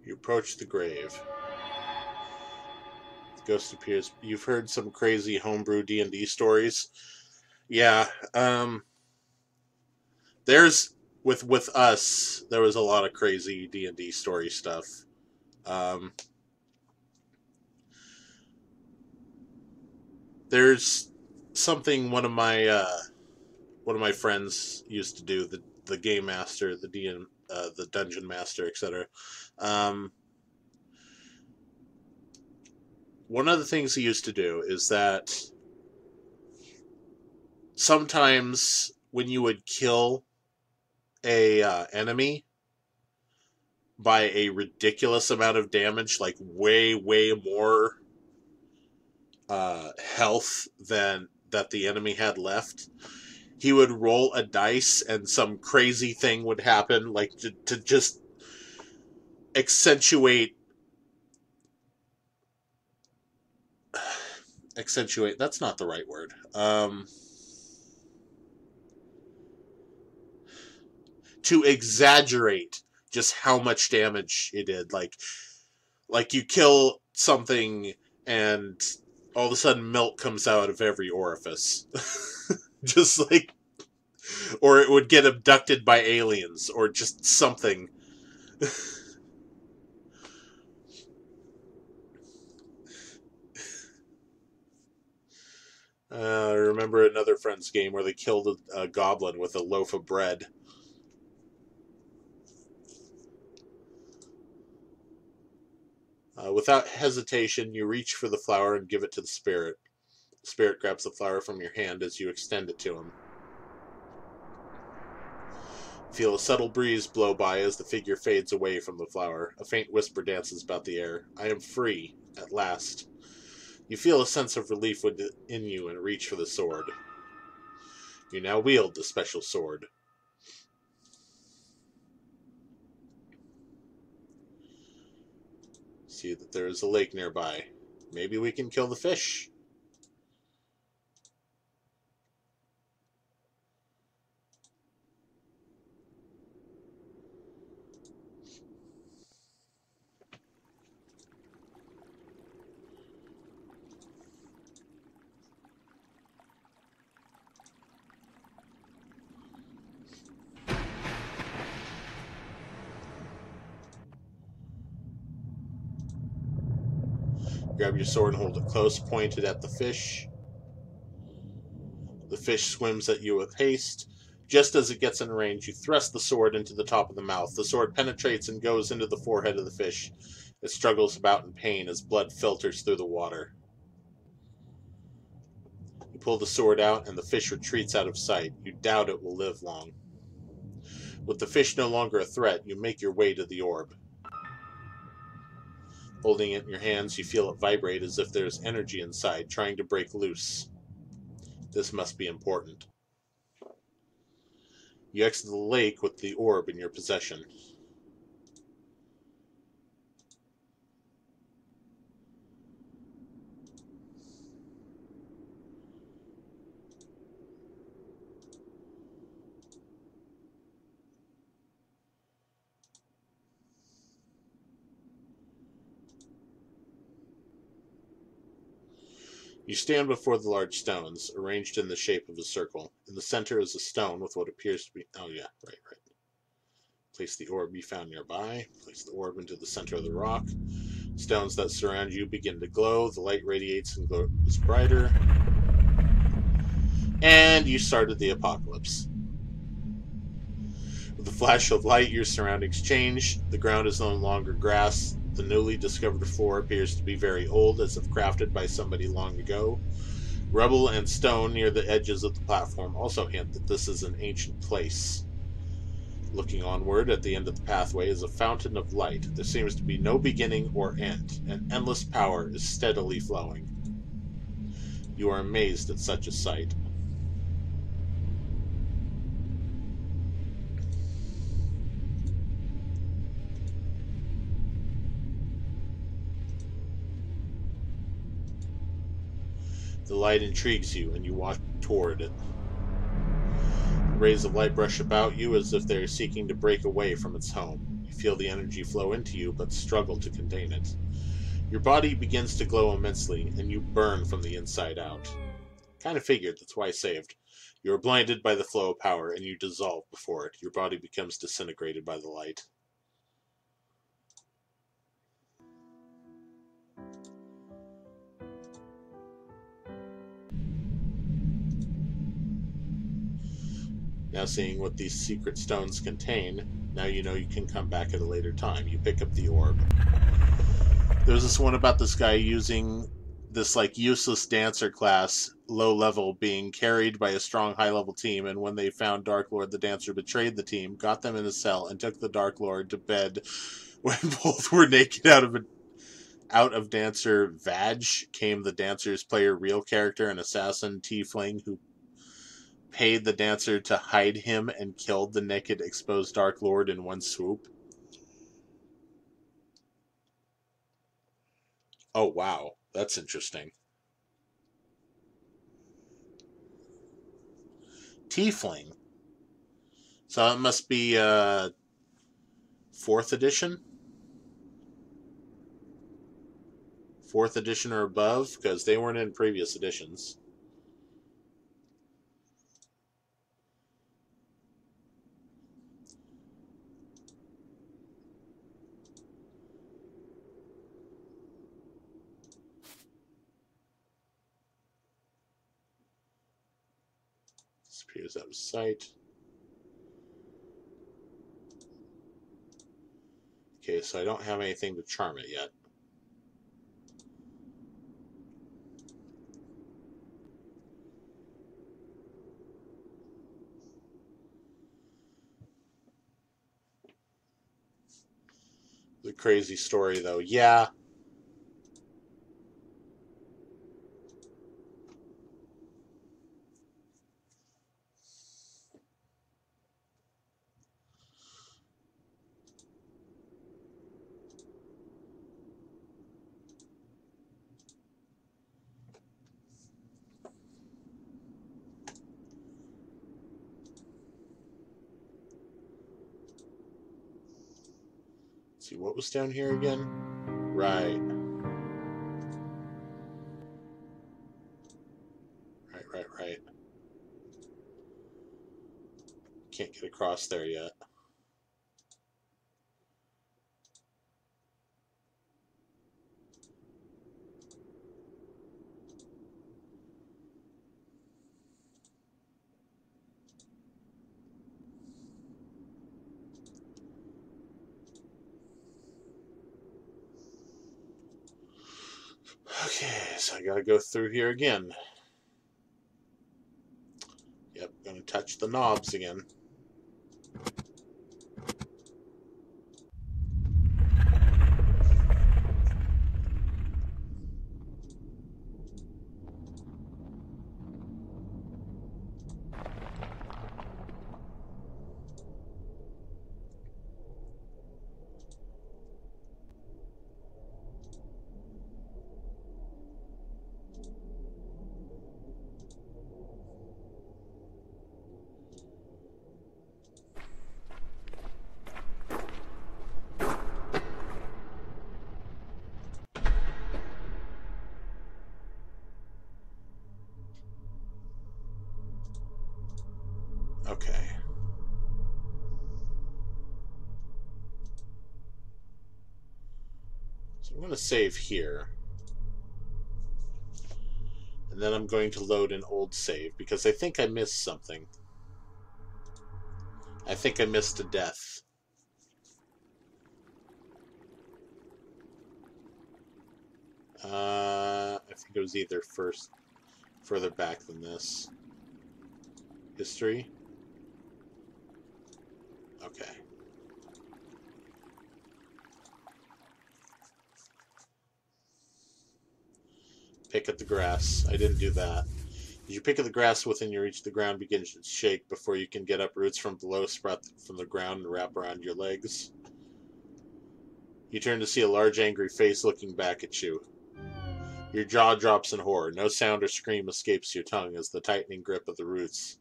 You approach the grave. The ghost appears. You've heard some crazy homebrew D&D stories. Yeah, there's with us. There was a lot of crazy D&D story stuff. Um, there's something one of my friends used to do, the game master, the dungeon master, etc. Um, one of the things he used to do is that sometimes when you would kill a enemy by a ridiculous amount of damage, like way more health than that the enemy had left, he would roll a dice and some crazy thing would happen, like to just accentuate accentuate, that's not the right word, to exaggerate just how much damage it did. Like you kill something and all of a sudden milk comes out of every orifice. Just like, or it would get abducted by aliens or just something. I remember another friend's game where they killed a goblin with a loaf of bread. Without hesitation, you reach for the flower and give it to the spirit. The spirit grabs the flower from your hand as you extend it to him. Feel a subtle breeze blow by as the figure fades away from the flower. A faint whisper dances about the air. I am free, at last. You feel a sense of relief within you and reach for the sword. You now wield the special sword. See that there is a lake nearby. Maybe we can kill the fish. Grab your sword and hold it close, pointed at the fish. The fish swims at you with haste. Just as it gets in range, you thrust the sword into the top of the mouth. The sword penetrates and goes into the forehead of the fish. It struggles about in pain as blood filters through the water. You pull the sword out, and the fish retreats out of sight. You doubt it will live long. With the fish no longer a threat, you make your way to the orb. Holding it in your hands, you feel it vibrate as if there is energy inside, trying to break loose. This must be important. You exit the lake with the orb in your possession. You stand before the large stones, arranged in the shape of a circle. In the center is a stone with what appears to be... Oh, yeah, right. Place the orb you found nearby. Place the orb into the center of the rock. Stones that surround you begin to glow. The light radiates and glows brighter. And you started the apocalypse. With a flash of light, your surroundings change. The ground is no longer grass. The newly discovered floor appears to be very old, as if crafted by somebody long ago. Rubble and stone near the edges of the platform also hint that this is an ancient place. Looking onward, at the end of the pathway is a fountain of light. There seems to be no beginning or end. An endless power is steadily flowing. You are amazed at such a sight. The light intrigues you, and you walk toward it. The rays of light brush about you as if they are seeking to break away from its home. You feel the energy flow into you, but struggle to contain it. Your body begins to glow immensely, and you burn from the inside out. Kind of figured, that's why I saved. You are blinded by the flow of power, and you dissolve before it. Your body becomes disintegrated by the light. Now seeing what these secret stones contain, now you know you can come back at a later time. You pick up the orb. There's this one about this guy using this like useless dancer class, low level, being carried by a strong high level team, and when they found Dark Lord, the dancer betrayed the team, got them in a cell, and took the Dark Lord to bed when both were naked out of dancer Vag. Came the dancer's player real character, an assassin tiefling who paid the dancer to hide him and killed the naked exposed Dark Lord in one swoop. Oh wow, that's interesting. Tiefling. So it must be 4th edition? 4th edition or above, because they weren't in previous editions. Disappears out of sight. Okay, so I don't have anything to charm it yet. The crazy story, though. Yeah. Let's see, what was down here again? Right. Right. Can't get across there yet. Okay, so I gotta go through here again. Yep, gonna touch the knobs again. I'm going to save here. And then I'm going to load an old save because I think I missed something. I think I missed a death. I think it was either further back than this. History? Okay. Pick at the grass. I didn't do that. As you pick at the grass within your reach, the ground begins to shake before you can get up. Roots from below sprout from the ground and wrap around your legs. You turn to see a large angry face looking back at you. Your jaw drops in horror. No sound or scream escapes your tongue as the tightening grip of the roots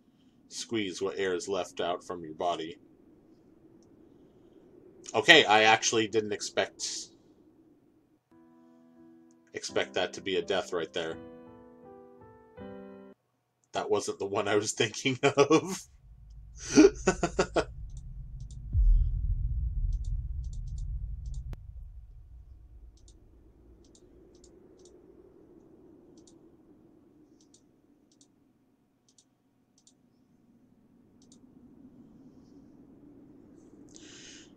squeeze what air is left out from your body. Okay, I actually didn't expect that to be a death right there. That wasn't the one I was thinking of.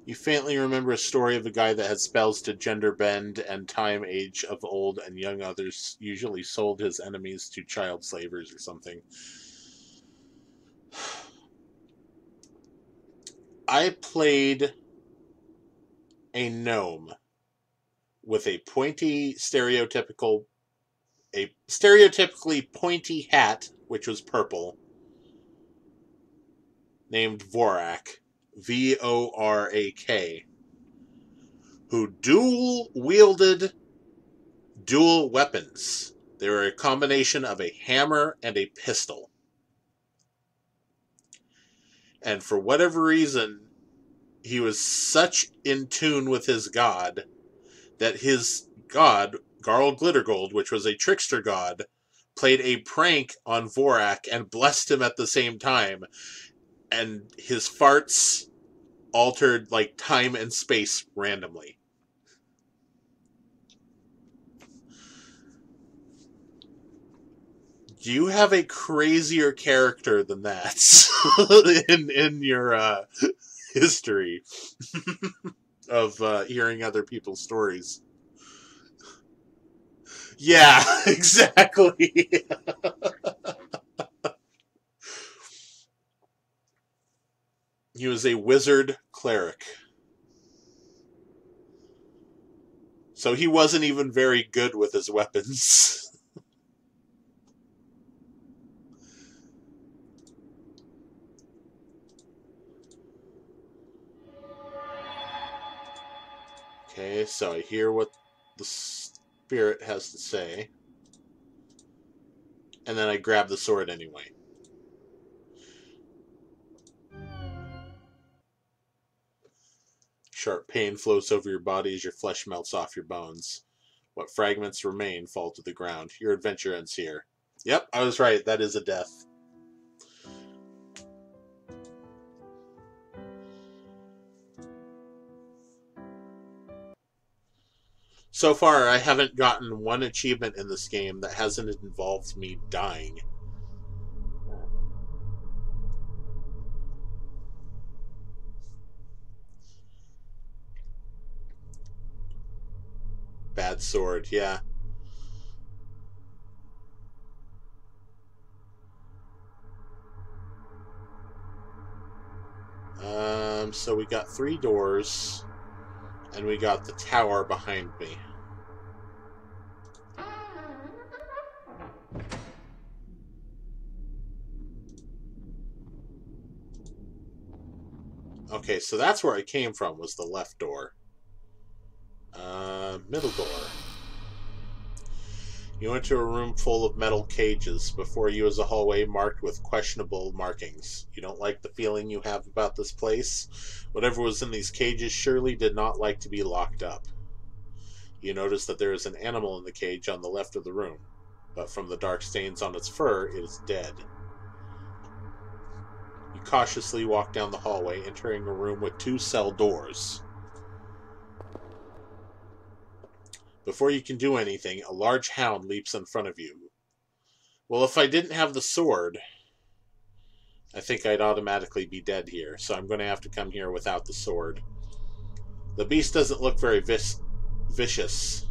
You faintly remember a story of a guy that had spells to gender bend and time age of old, and young others usually sold his enemies to child slavers or something. I played a gnome with a stereotypically pointy hat, which was purple, named Vorak. Vorak, who wielded dual weapons. They were a combination of a hammer and a pistol. And for whatever reason, he was such in tune with his god that his god, Garl Glittergold, which was a trickster god, played a prank on Vorak and blessed him at the same time. And his farts altered like time and space randomly. Do you have a crazier character than that in your history of hearing other people's stories? Yeah, exactly. He was a wizard cleric. So he wasn't even very good with his weapons. Okay, so I hear what the spirit has to say. And then I grab the sword anyway. Sharp pain flows over your body as your flesh melts off your bones. What fragments remain fall to the ground. Your adventure ends here. Yep, I was right. That is a death. So far, I haven't gotten one achievement in this game that hasn't involved me dying. Bad sword, yeah. So we got 3 doors, and we got the tower behind me. Okay, so that's where I came from, was the left door. Middle door. You enter a room full of metal cages. Before you is a hallway marked with questionable markings. You don't like the feeling you have about this place? Whatever was in these cages surely did not like to be locked up. You notice that there is an animal in the cage on the left of the room, but from the dark stains on its fur, it is dead. You cautiously walk down the hallway, entering a room with 2 cell doors. Before you can do anything, a large hound leaps in front of you. Well, if I didn't have the sword, I think I'd automatically be dead here, so I'm going to have to come here without the sword. The beast doesn't look very vicious,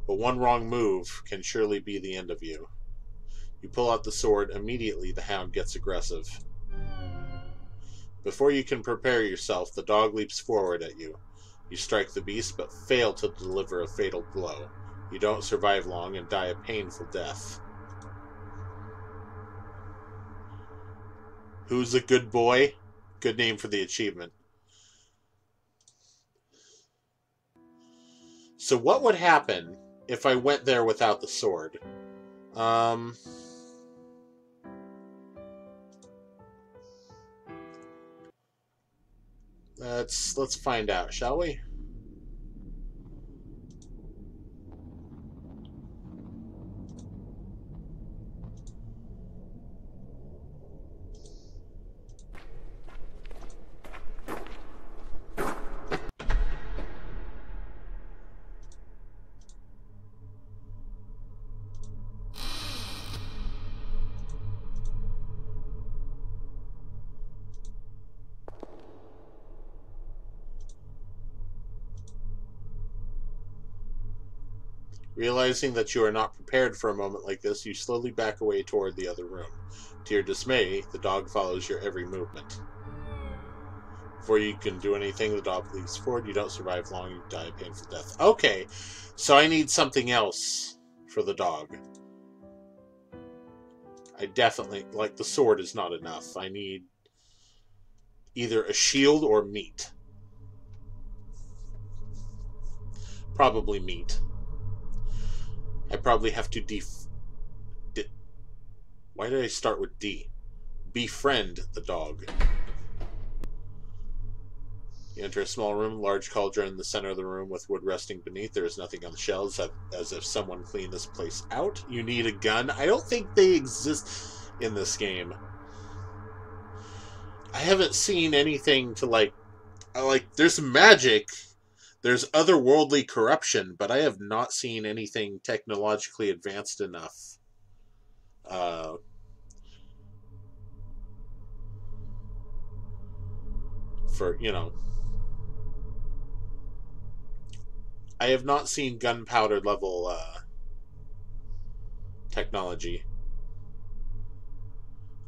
but one wrong move can surely be the end of you. You pull out the sword, immediately the hound gets aggressive. Before you can prepare yourself, the dog leaps forward at you. You strike the beast, but fail to deliver a fatal blow. You don't survive long and die a painful death. Who's a good boy? Good name for the achievement. So what would happen if I went there without the sword? Let's find out, shall we? Realizing that you are not prepared for a moment like this, you slowly back away toward the other room. To your dismay, the dog follows your every movement. Before you can do anything, the dog leaps forward. You don't survive long, you die a painful death. Okay, so I need something else for the dog. I definitely, like, the sword is not enough. I need either a shield or meat. Probably meat. I probably have to why did I start with D? Befriend the dog. You enter a small room, large cauldron in the center of the room with wood resting beneath. There is nothing on the shelves, as if someone cleaned this place out. You need a gun. I don't think they exist in this game. I haven't seen anything to like there's magic. There's otherworldly corruption, but I have not seen anything technologically advanced enough. For, you know, I have not seen gunpowder level technology.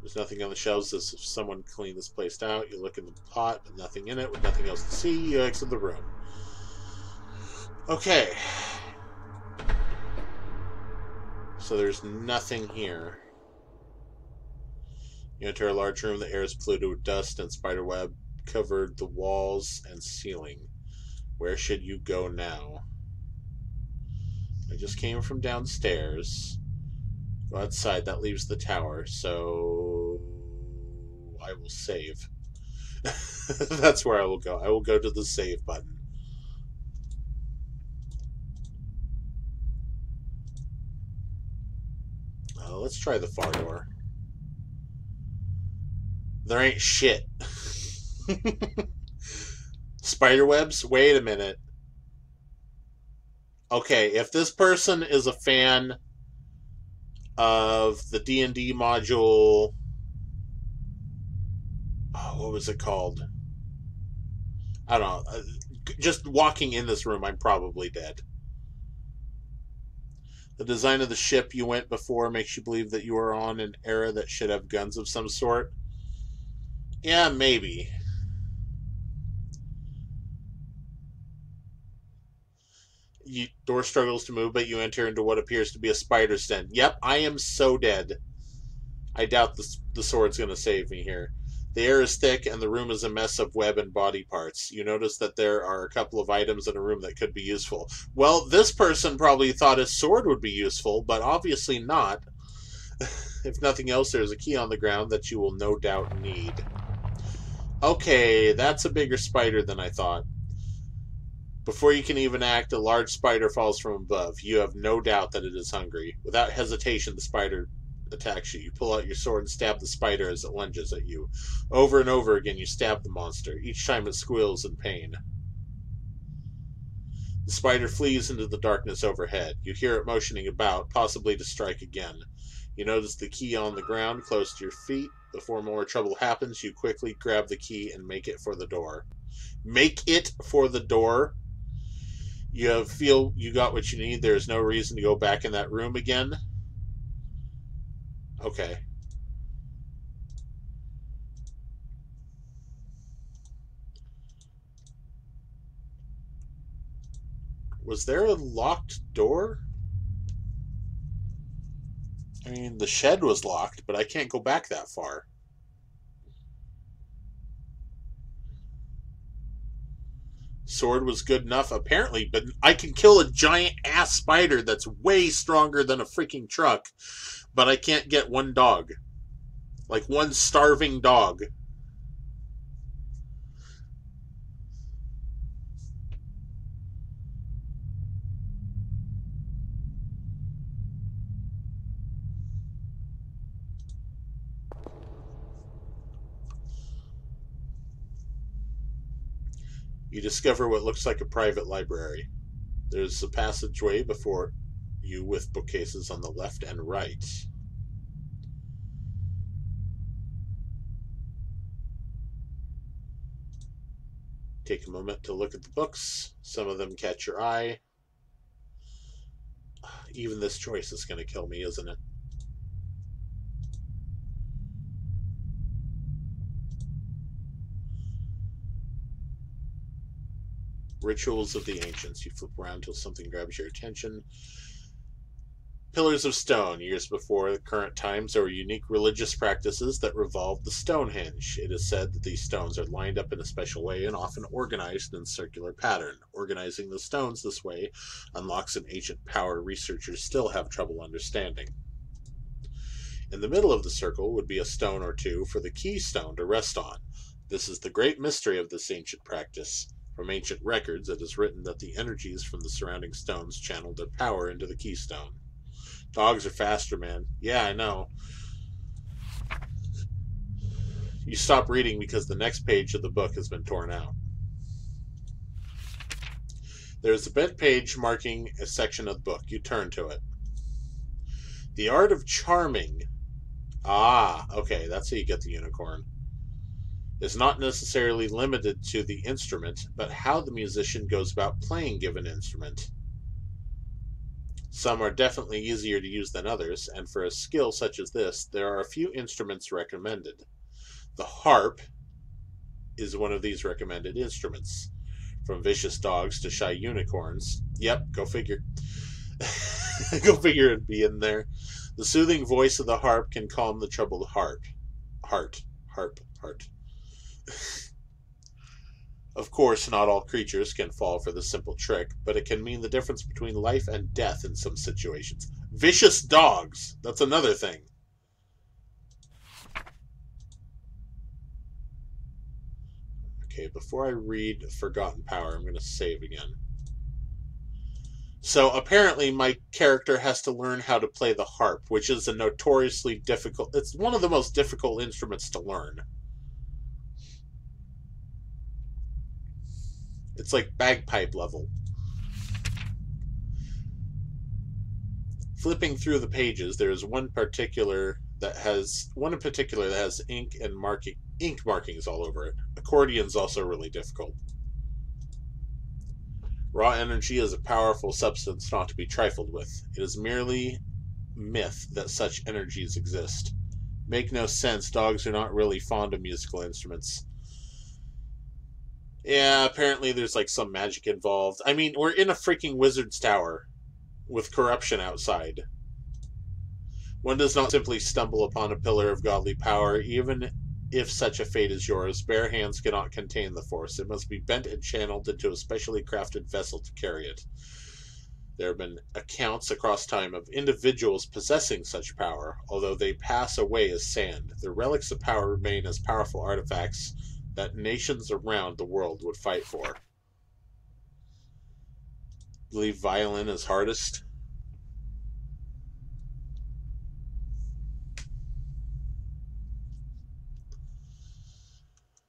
There's nothing on the shelves as if someone cleaned this place out. You look in the pot, but nothing in it, with nothing else to see. You exit the room. Okay. So there's nothing here. You enter a large room. The air is polluted with dust and spiderweb covered the walls and ceiling. Where should you go now? I just came from downstairs. Go outside. That leaves the tower. So I will save. That's where I will go. I will go to the save button. Let's try the far door. There ain't shit. Spiderwebs? Wait a minute. Okay, if this person is a fan of the D&D module... Oh, what was it called? I don't know. Just walking in this room, I'm probably dead. The design of the ship you went before makes you believe that you are on an era that should have guns of some sort. Yeah, maybe. Door struggles to move, but you enter into what appears to be a spider's den. Yep, I am so dead. I doubt the sword's going to save me here. The air is thick, and the room is a mess of web and body parts. You notice that there are a couple of items in a room that could be useful. Well, this person probably thought his sword would be useful, but obviously not. If nothing else, there's a key on the ground that you will no doubt need. Okay, that's a bigger spider than I thought. Before you can even act, a large spider falls from above. You have no doubt that it is hungry. Without hesitation, the spider attacks you. You pull out your sword and stab the spider as it lunges at you. Over and over again, you stab the monster. Each time it squeals in pain. The spider flees into the darkness overhead. You hear it motioning about, possibly to strike again. You notice the key on the ground close to your feet. Before more trouble happens, you quickly grab the key and make it for the door. Make it for the door? You feel you got what you need. There's no reason to go back in that room again? Okay. Was there a locked door? I mean, the shed was locked, but I can't go back that far. Sword was good enough, apparently, but I can kill a giant ass spider that's way stronger than a freaking truck, but I can't get one dog. Like one starving dog. You discover what looks like a private library. There's a passageway before you with bookcases on the left and right. Take a moment to look at the books. Some of them catch your eye. Even this choice is going to kill me, isn't it? Rituals of the Ancients. You flip around until something grabs your attention. Pillars of Stone. Years before the current times, there were unique religious practices that revolved the Stonehenge. It is said that these stones are lined up in a special way and often organized in a circular pattern. Organizing the stones this way unlocks an ancient power researchers still have trouble understanding. In the middle of the circle would be a stone or two for the keystone to rest on. This is the great mystery of this ancient practice. From ancient records, it is written that the energies from the surrounding stones channeled their power into the keystone. Dogs are faster, man. Yeah, I know. You stop reading because the next page of the book has been torn out. There's a bent page marking a section of the book. You turn to it. The art of charming. Ah, okay, that's how you get the unicorn. Is not necessarily limited to the instrument, but how the musician goes about playing given instrument. Some are definitely easier to use than others, and for a skill such as this, there are a few instruments recommended. The harp is one of these recommended instruments. From vicious dogs to shy unicorns. Yep, go figure. Go figure it'd be in there. The soothing voice of the harp can calm the troubled heart. Heart. Of course, not all creatures can fall for this simple trick, but it can mean the difference between life and death in some situations. Vicious dogs! That's another thing. Okay, before I read Forgotten Power, I'm going to save again. So apparently my character has to learn how to play the harp, which is a notoriously difficult... It's one of the most difficult instruments to learn. It's like bagpipe level. Flipping through the pages, there is one in particular that has ink markings all over it. Accordion's also really difficult. Raw energy is a powerful substance not to be trifled with. It is merely myth that such energies exist. Make no sense, dogs are not really fond of musical instruments. Yeah, apparently there's like some magic involved. I mean, we're in a freaking wizard's tower with corruption outside. One does not simply stumble upon a pillar of godly power, even if such a fate is yours. Bare hands cannot contain the force. It must be bent and channeled into a specially crafted vessel to carry it. There have been accounts across time of individuals possessing such power. Although they pass away as sand, their relics of power remain as powerful artifacts that nations around the world would fight for. Believe violin is hardest?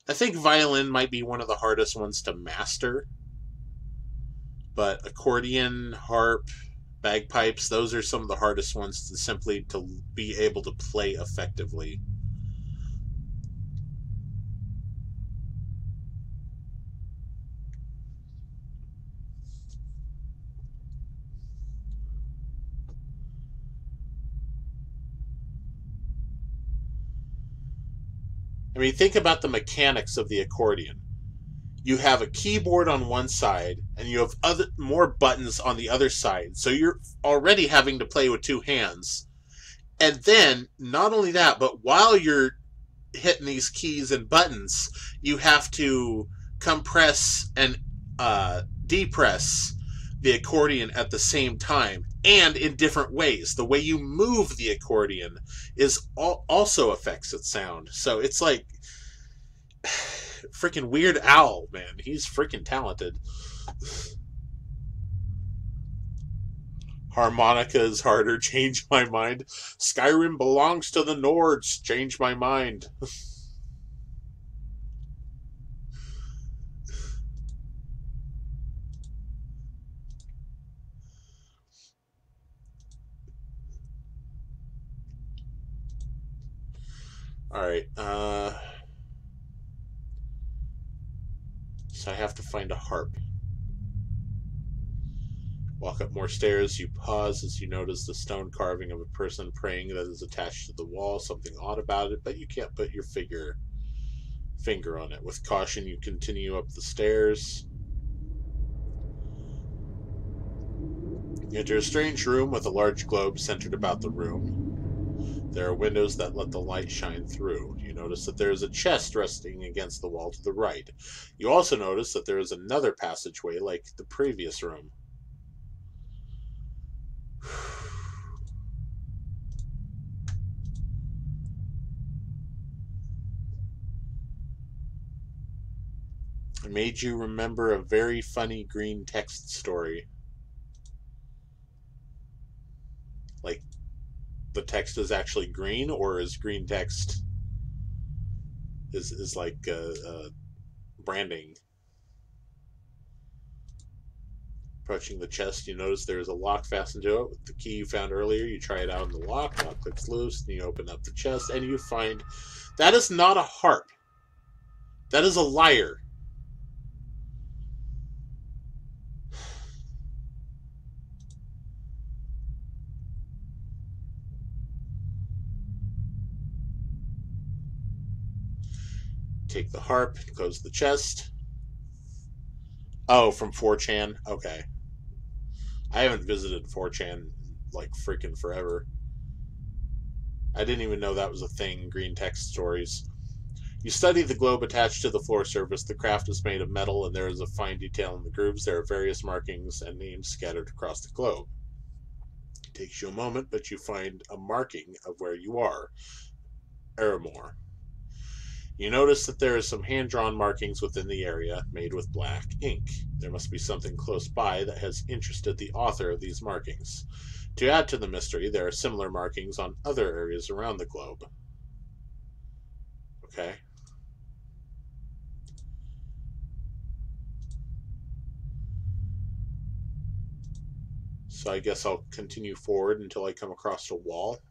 I think violin might be one of the hardest ones to master. But accordion, harp, bagpipes, those are some of the hardest ones to simply to be able to play effectively. I mean, think about the mechanics of the accordion. You have a keyboard on one side and you have more buttons on the other side. So you're already having to play with two hands. And then, not only that, but while you're hitting these keys and buttons, you have to compress and depress the accordion at the same time, and in different ways. The way you move the accordion also affects its sound. So it's like freaking Weird Al, man. He's freaking talented. Harmonica is harder. Change my mind. Skyrim belongs to the Nords. Change my mind. Alright, so I have to find a harp. Walk up more stairs, you pause as you notice the stone carving of a person praying that is attached to the wall. Something odd about it, but you can't put your finger on it. With caution, you continue up the stairs. You enter a strange room with a large globe centered about the room. There are windows that let the light shine through. You notice that there is a chest resting against the wall to the right. You also notice that there is another passageway like the previous room. It made you remember a very funny green text story. Like, the text is actually green, or is green text is like branding? Approaching the chest, you notice there is a lock fastened to it with the key you found earlier. You try it out in the lock clicks loose, and you open up the chest, and you find that is not a harp. That is a lyre. Take the harp, close the chest. Oh, from 4chan? Okay. I haven't visited 4chan like freaking forever. I didn't even know that was a thing, green text stories. You study the globe attached to the floor surface. The craft is made of metal and there is a fine detail in the grooves. There are various markings and names scattered across the globe. It takes you a moment, but you find a marking of where you are. Aramor. You notice that there are some hand-drawn markings within the area, made with black ink. There must be something close by that has interested the author of these markings. To add to the mystery, there are similar markings on other areas around the globe. Okay. So I guess I'll continue forward until I come across a wall.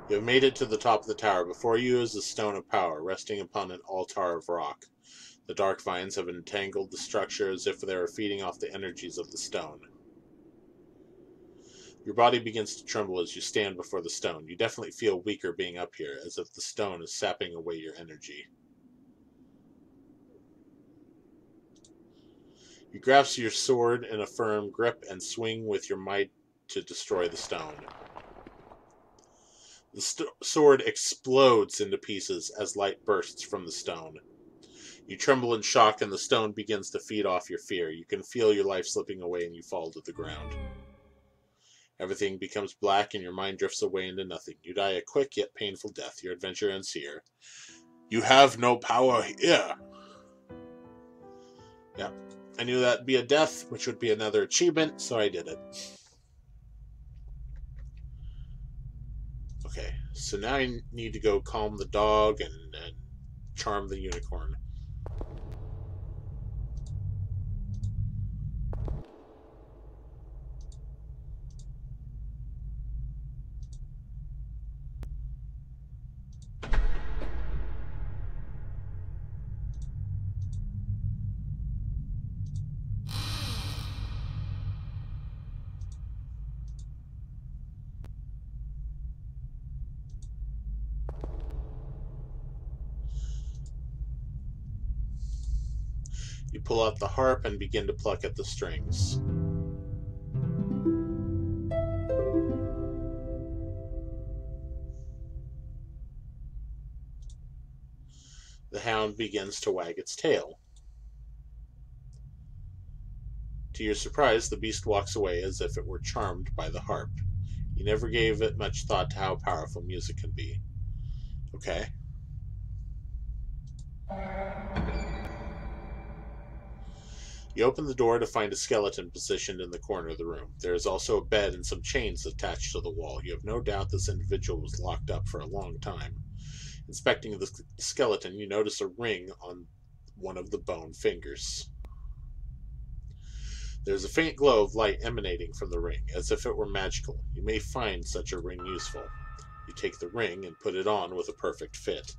You have made it to the top of the tower. Before you is the Stone of Power, resting upon an altar of rock. The dark vines have entangled the structure as if they were feeding off the energies of the stone. Your body begins to tremble as you stand before the stone. You definitely feel weaker being up here, as if the stone is sapping away your energy. You grasp your sword in a firm grip and swing with your might to destroy the stone. The sword explodes into pieces as light bursts from the stone. You tremble in shock and the stone begins to feed off your fear. You can feel your life slipping away and you fall to the ground. Everything becomes black and your mind drifts away into nothing. You die a quick yet painful death. Your adventure ends here. You have no power here. Yeah, I knew that'd be a death, which would be another achievement, so I did it. Okay, So now I need to go calm the dog and charm the unicorn. You pull out the harp and begin to pluck at the strings. The hound begins to wag its tail. To your surprise, the beast walks away as if it were charmed by the harp. You never gave it much thought to how powerful music can be. Okay. You open the door to find a skeleton positioned in the corner of the room. There is also a bed and some chains attached to the wall. You have no doubt this individual was locked up for a long time. Inspecting the skeleton, you notice a ring on one of the bone fingers. There's a faint glow of light emanating from the ring, as if it were magical. You may find such a ring useful. You take the ring and put it on with a perfect fit.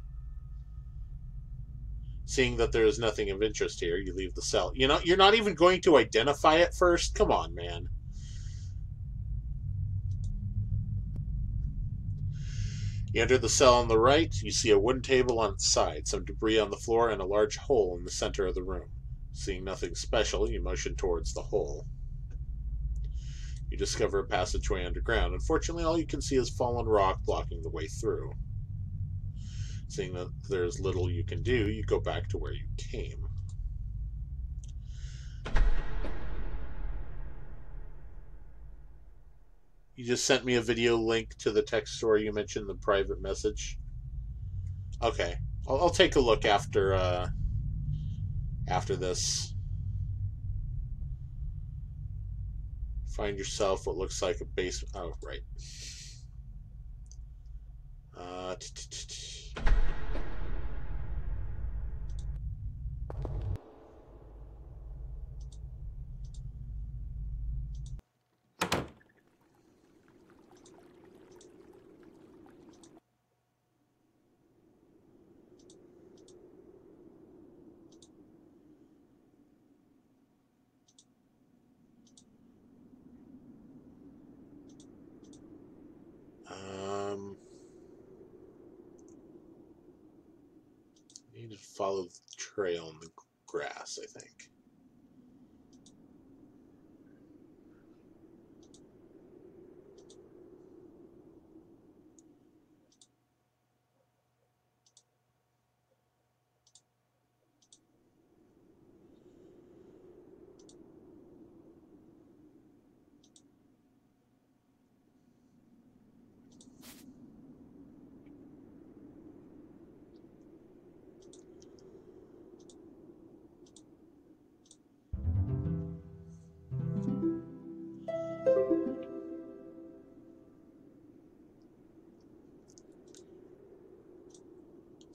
Seeing that there is nothing of interest here, you leave the cell. You know, you're not even going to identify it first? Come on, man. You enter the cell on the right. You see a wooden table on its side, some debris on the floor, and a large hole in the center of the room. Seeing nothing special, you motion towards the hole. You discover a passageway underground. Unfortunately, all you can see is fallen rock blocking the way through. Seeing that there's little you can do, you go back to where you came. You just sent me a video link to the text story you mentioned in the private message. Okay, I'll take a look after this. Find yourself what looks like a basement. Oh, right. Need to follow the trail in the grass, I think.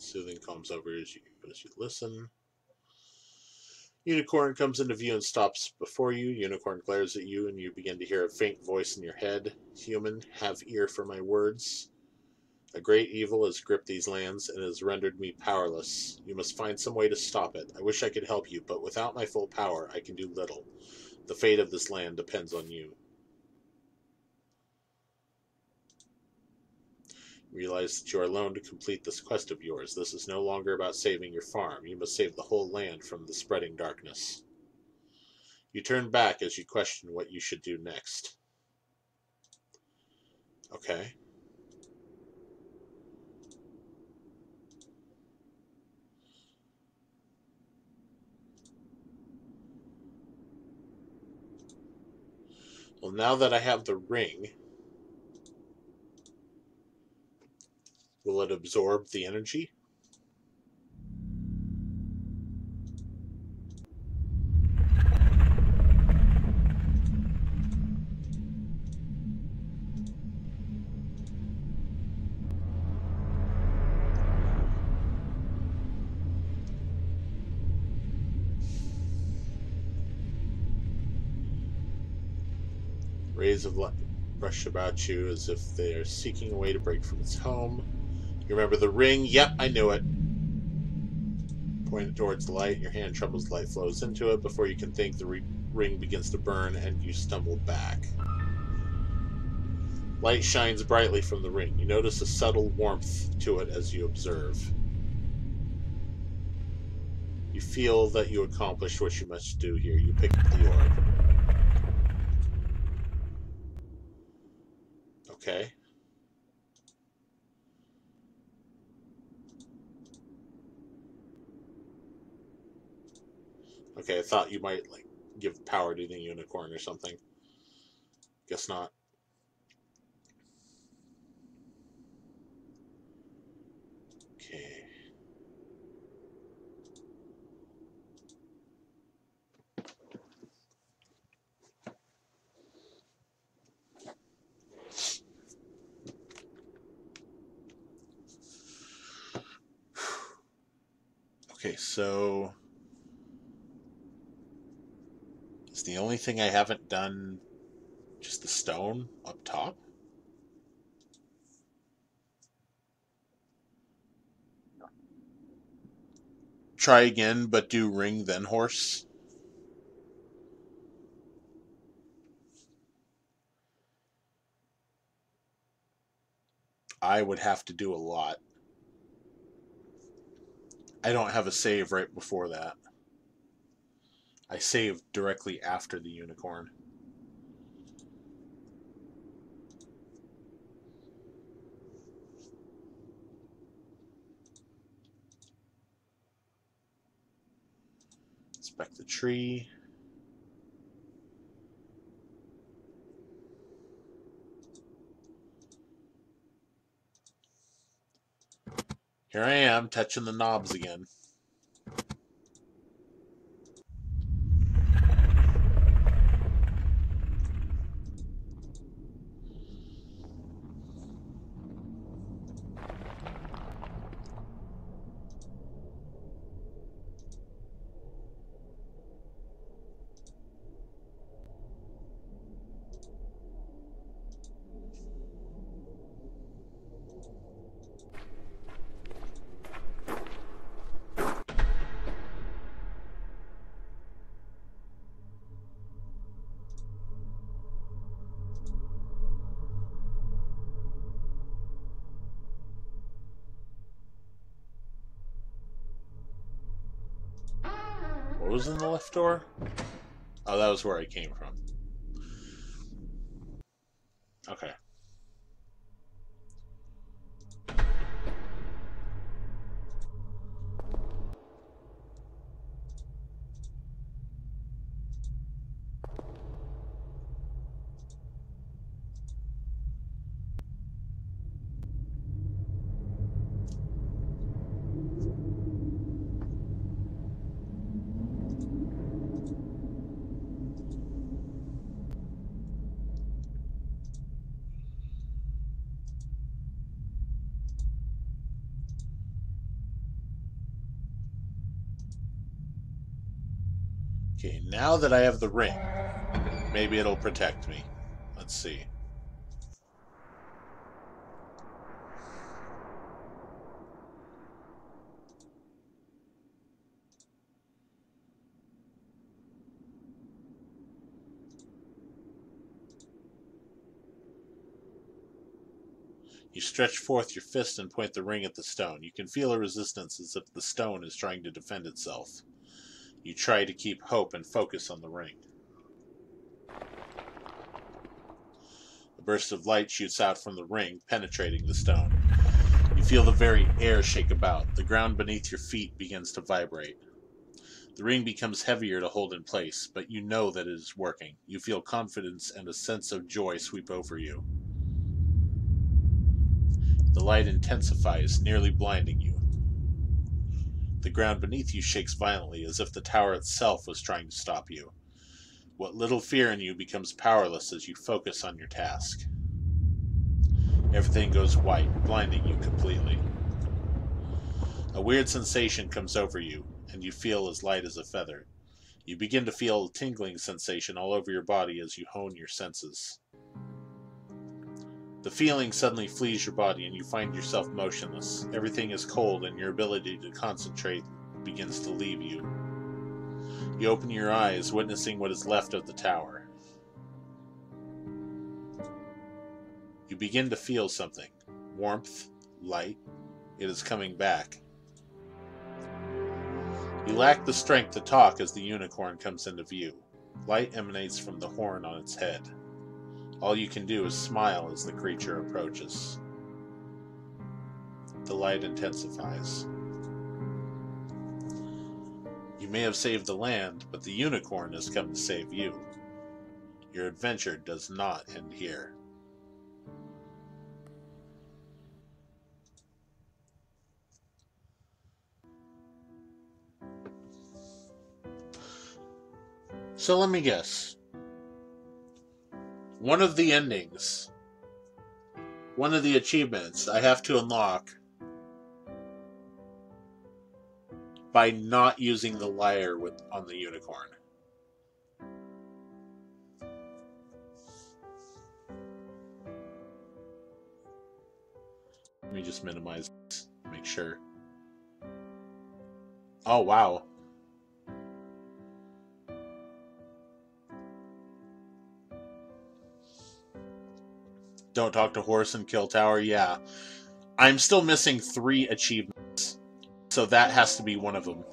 Soothing comes over as you listen. Unicorn comes into view and stops before you. Unicorn glares at you, and you begin to hear a faint voice in your head. Human, have ear for my words. A great evil has gripped these lands and has rendered me powerless. You must find some way to stop it. I wish I could help you, but without my full power, I can do little. The fate of this land depends on you. Realize that you are alone to complete this quest of yours. This is no longer about saving your farm. You must save the whole land from the spreading darkness. You turn back as you question what you should do next. Okay. Well, now that I have the ring, will it absorb the energy? Rays of light rush about you as if they are seeking a way to break from its home. You remember the ring? Yep, I knew it. Pointed towards the light, your hand trembles, light flows into it. Before you can think, the ring begins to burn and you stumble back. Light shines brightly from the ring. You notice a subtle warmth to it as you observe. You feel that you accomplished what you must do here. You pick up the orb. Okay. Okay, I thought you might, like, give power to the unicorn or something. Guess not. Okay. Okay, so is the only thing I haven't done just the stone up top? Try again, but do ring then horse. I would have to do a lot. I don't have a save right before that. I saved directly after the unicorn. Inspect the tree. Here I am, touching the knobs again. What was in the left door? Oh, that was where I came from. Okay. Okay, now that I have the ring, maybe it'll protect me. Let's see. You stretch forth your fist and point the ring at the stone. You can feel a resistance as if the stone is trying to defend itself. You try to keep hope and focus on the ring. A burst of light shoots out from the ring, penetrating the stone. You feel the very air shake about. The ground beneath your feet begins to vibrate. The ring becomes heavier to hold in place, but you know that it is working. You feel confidence and a sense of joy sweep over you. The light intensifies, nearly blinding you. The ground beneath you shakes violently, as if the tower itself was trying to stop you. What little fear in you becomes powerless as you focus on your task. Everything goes white, blinding you completely. A weird sensation comes over you, and you feel as light as a feather. You begin to feel a tingling sensation all over your body as you hone your senses. The feeling suddenly flees your body and you find yourself motionless. Everything is cold and your ability to concentrate begins to leave you. You open your eyes, witnessing what is left of the tower. You begin to feel something. Warmth, light. It is coming back. You lack the strength to talk as the unicorn comes into view. Light emanates from the horn on its head. All you can do is smile as the creature approaches. The light intensifies. You may have saved the land, but the unicorn has come to save you. Your adventure does not end here. So let me guess. One of the endings, one of the achievements I have to unlock by not using the lyre on the unicorn. Let me just minimize this, make sure. Oh, wow. Don't talk to horse and kill tower, yeah. I'm still missing 3 achievements, so that has to be one of them.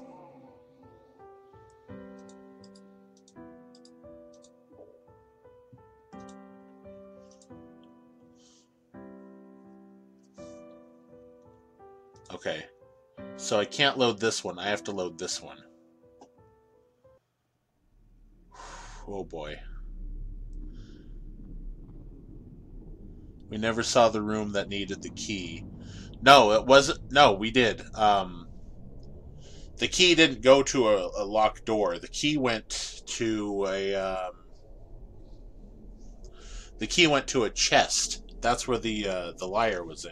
Okay, so I can't load this one, I have to load this one. Oh boy. We never saw the room that needed the key. No, it wasn't. No, we did. The key didn't go to a locked door. The key went to a. The key went to a chest. That's where the lyre was in.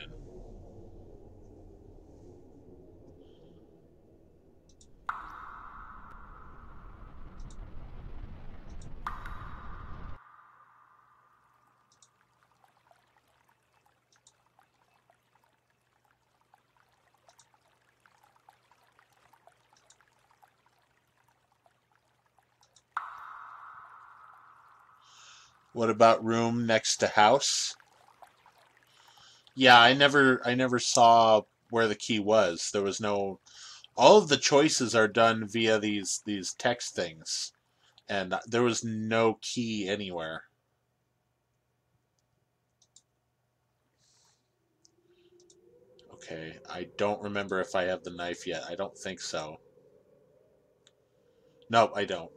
What about room next to house? Yeah, I never saw where the key was. There was no. All of the choices are done via these text things, and there was no key anywhere. Okay, I don't remember if I have the knife yet. I don't think so. Nope, I don't.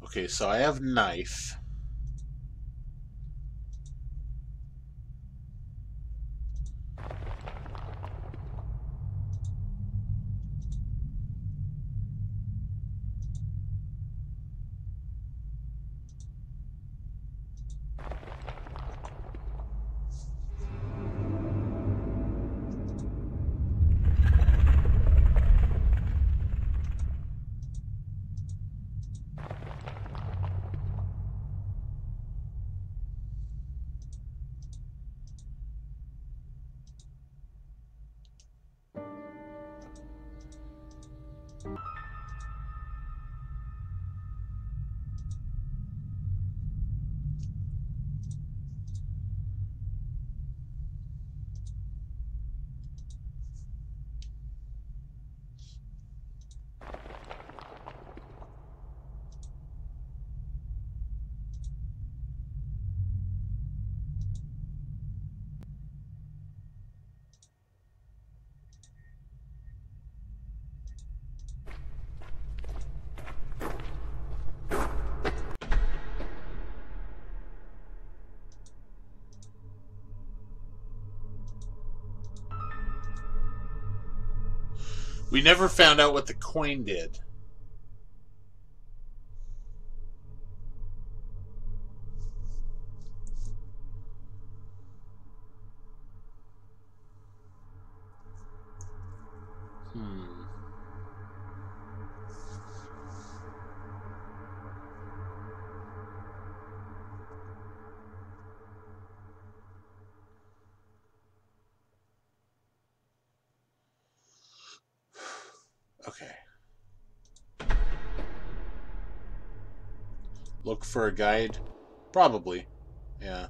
Okay, so I have knife. We never found out what the coin did. Okay. Look for a guide? Probably. Yeah.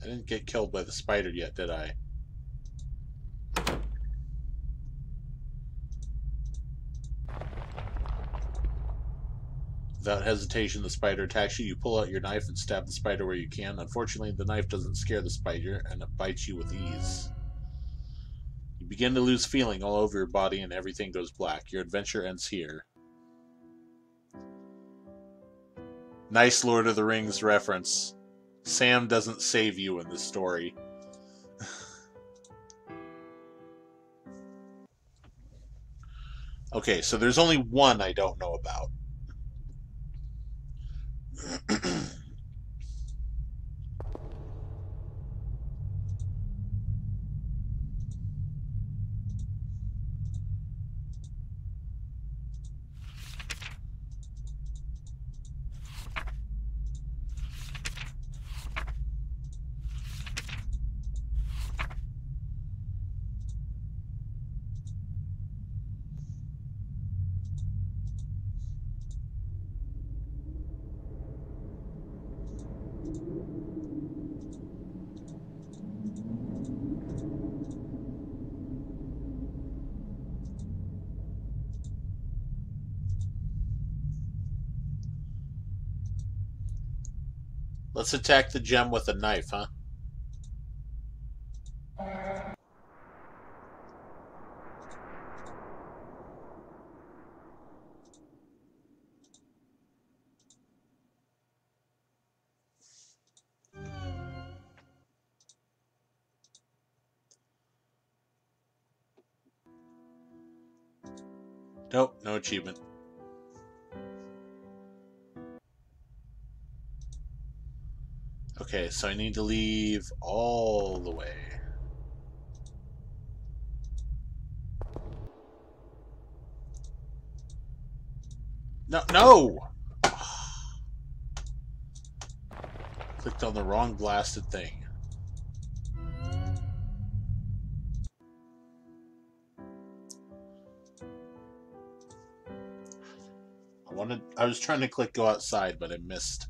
I didn't get killed by the spider yet, did I? Without hesitation, the spider attacks you. You pull out your knife and stab the spider where you can. Unfortunately, the knife doesn't scare the spider, and it bites you with ease. You begin to lose feeling all over your body, and everything goes black. Your adventure ends here. Nice Lord of the Rings reference. Sam doesn't save you in this story. Okay, so there's only one I don't know about. Let's attack the gem with a knife, huh? Nope, no achievement. Okay, so I need to leave all the way. No, no! Clicked on the wrong blasted thing. I was trying to click go outside, but I missed.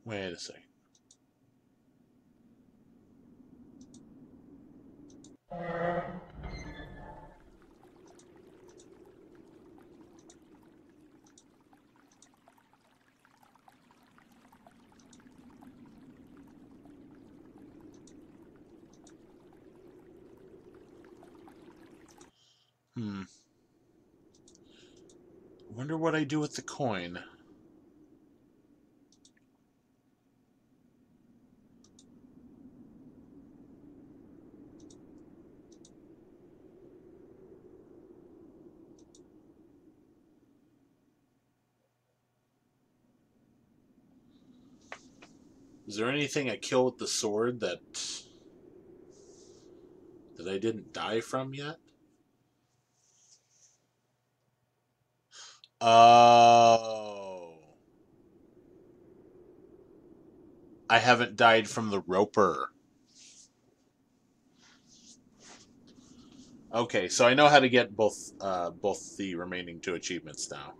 Wait a second. I wonder what I do with the coin. Is there anything I kill with the sword that I didn't die from yet? Oh. I haven't died from the roper. Okay, so I know how to get both the remaining 2 achievements now.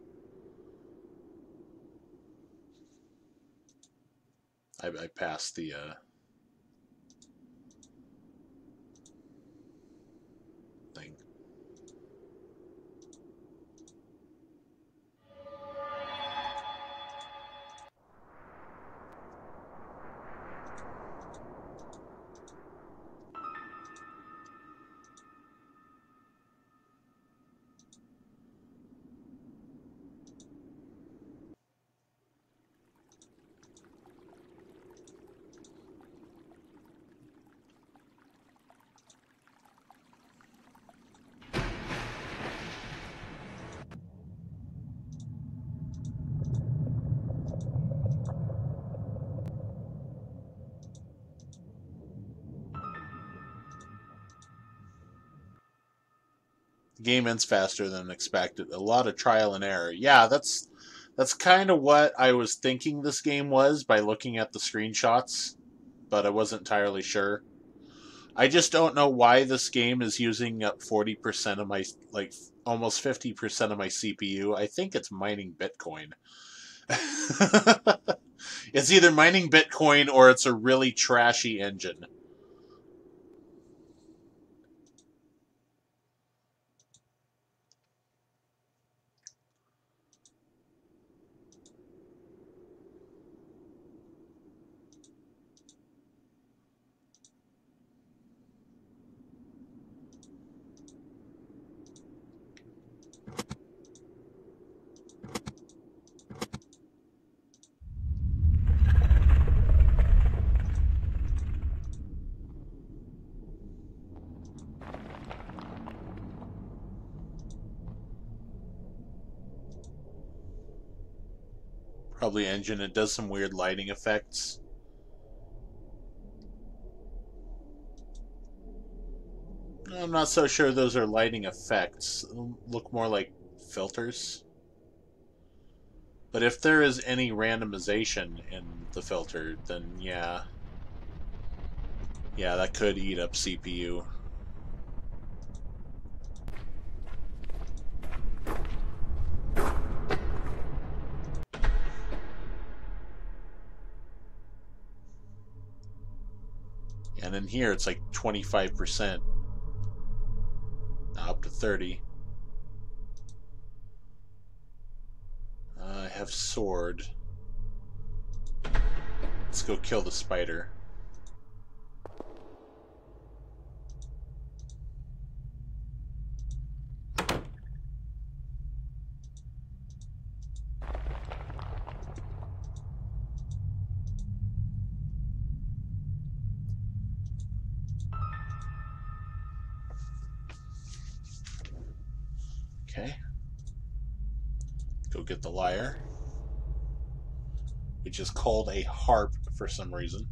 I passed the thing. Game ends faster than expected. A lot of trial and error. Yeah, that's kind of what I was thinking this game was by looking at the screenshots, but I wasn't entirely sure. I just don't know why this game is using up 40% of my, like, almost 50% of my CPU. I think it's mining Bitcoin. It's either mining Bitcoin or it's a really trashy engine. Probably engine. It does some weird lighting effects. I'm not so sure those are lighting effects. Look more like filters. But if there is any randomization in the filter, then yeah. Yeah, that could eat up CPU. And in here, it's like 25%. Now up to 30. I have sword. Let's go kill the spider. Okay. Go get the lyre, which is called a harp for some reason.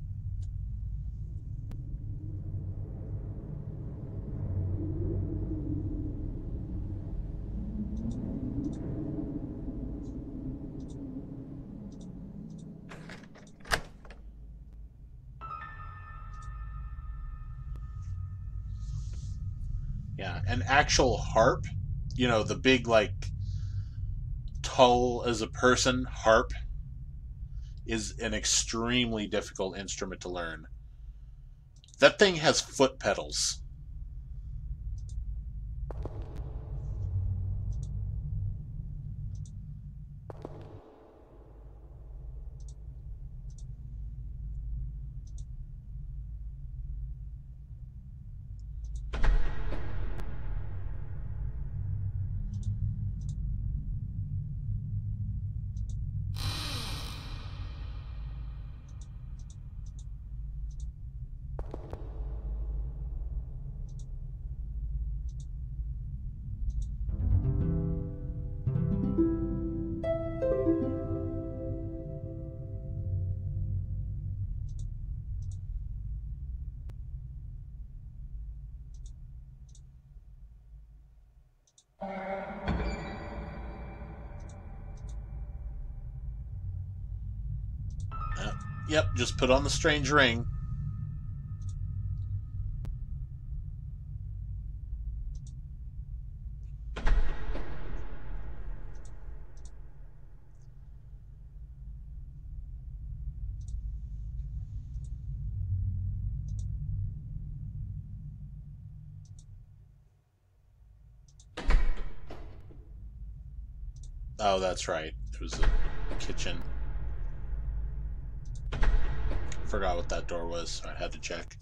Yeah, an actual harp, you know, the big, like, tall as a person harp, is an extremely difficult instrument to learn. That thing has foot pedals. Yep, just put on the strange ring. Oh, that's right. It was a kitchen. Forgot what that door was, so I had to check.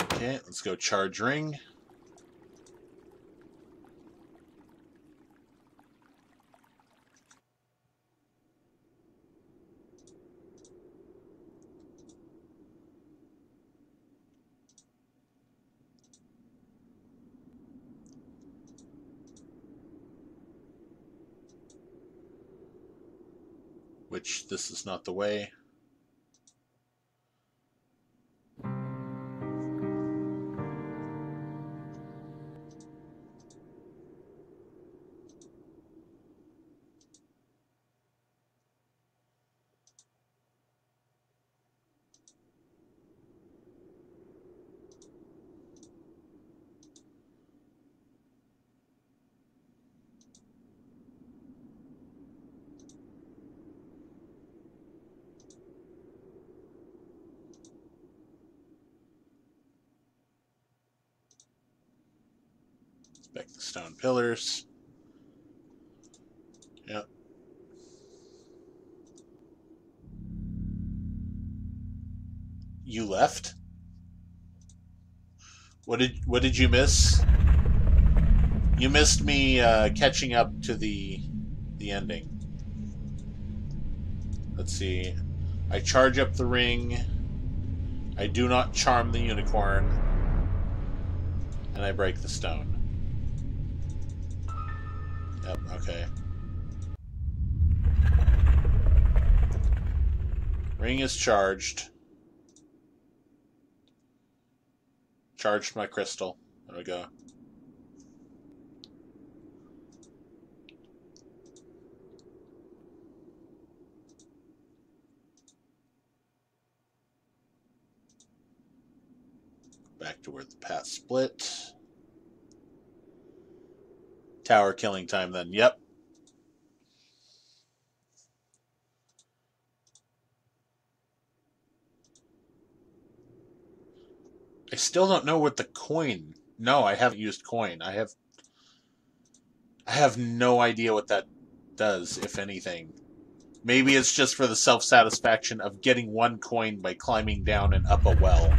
Okay, let's go charge ring. Which, this is not the way. Back the stone pillars. Yep. You left? What did you miss? You missed me catching up to the ending. Let's see. I charge up the ring. I do not charm the unicorn. And I break the stone. Yep, okay. Ring is charged. Charged my crystal. There we go. Back to where the path split. Tower killing time then. Yep. I still don't know what the coin... No, I haven't used coin. I have no idea what that does, if anything. Maybe it's just for the self-satisfaction of getting one coin by climbing down and up a well.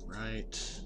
Right.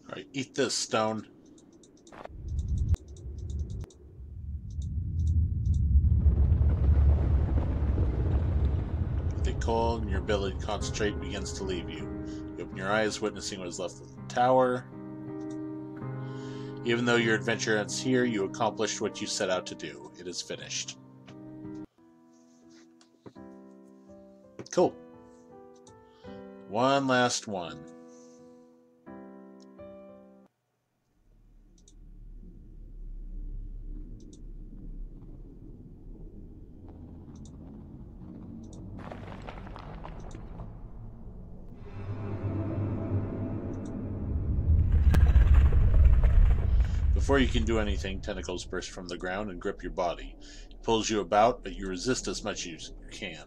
Alright, eat this, stone. They cold and your ability to concentrate begins to leave you. You open your eyes, witnessing what is left of the tower. Even though your adventure ends here, you accomplished what you set out to do. It is finished. Cool. One last one. Before you can do anything, tentacles burst from the ground and grip your body. It pulls you about, but you resist as much as you can.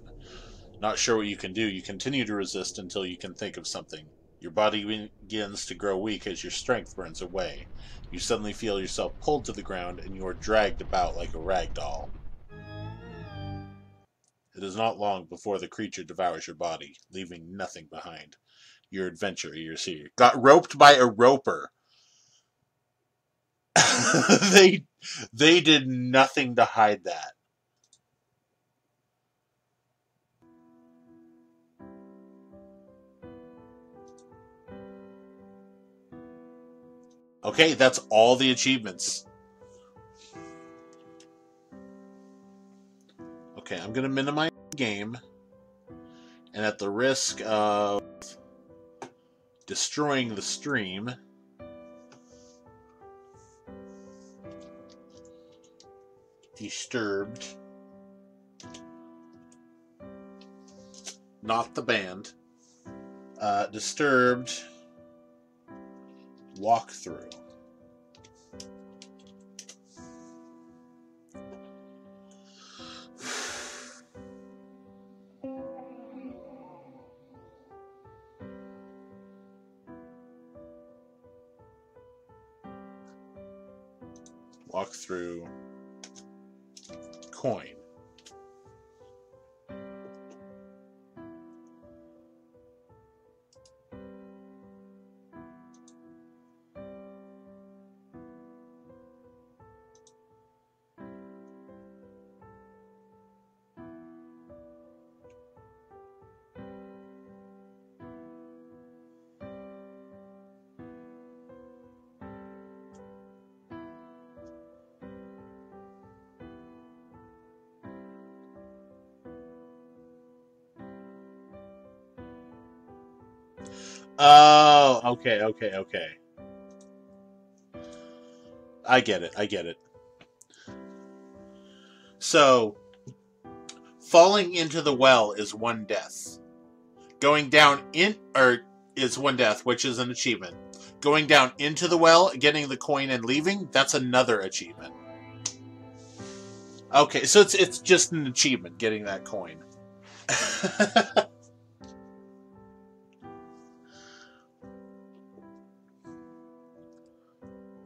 Not sure what you can do, you continue to resist until you can think of something. Your body begins to grow weak as your strength burns away. You suddenly feel yourself pulled to the ground and you are dragged about like a rag doll. It is not long before the creature devours your body, leaving nothing behind. Your adventure is here. Got roped by a roper. they did nothing to hide that. Okay, that's all the achievements. Okay, I'm going to minimize the game. And at the risk of destroying the stream, Disturbed, not the band, Disturbed walkthrough. Walkthrough coin. Oh, okay. I get it. So, falling into the well is one death. Going down is one death, which is an achievement. Going down into the well, getting the coin and leaving, that's another achievement. Okay, so it's just an achievement, getting that coin.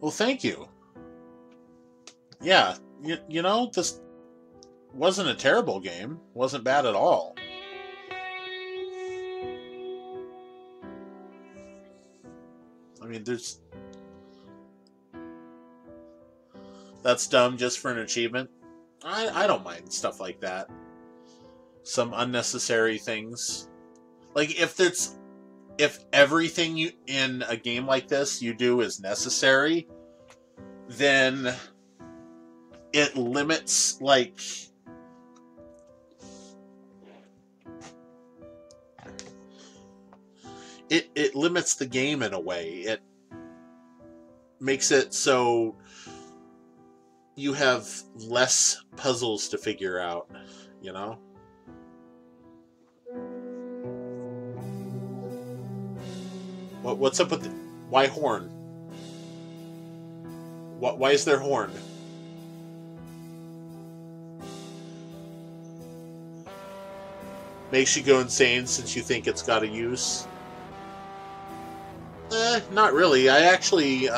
Well, thank you. Yeah, you know, this wasn't a terrible game. Wasn't bad at all. I mean, that's dumb just for an achievement. I don't mind stuff like that. Some unnecessary things. Like, if everything in a game like this you do is necessary, then it limits, like, it limits the game in a way. It makes it so you have less puzzles to figure out, you know? What's up with why horn? Why is there horn? Makes you go insane since you think it's got a use? Not really. I actually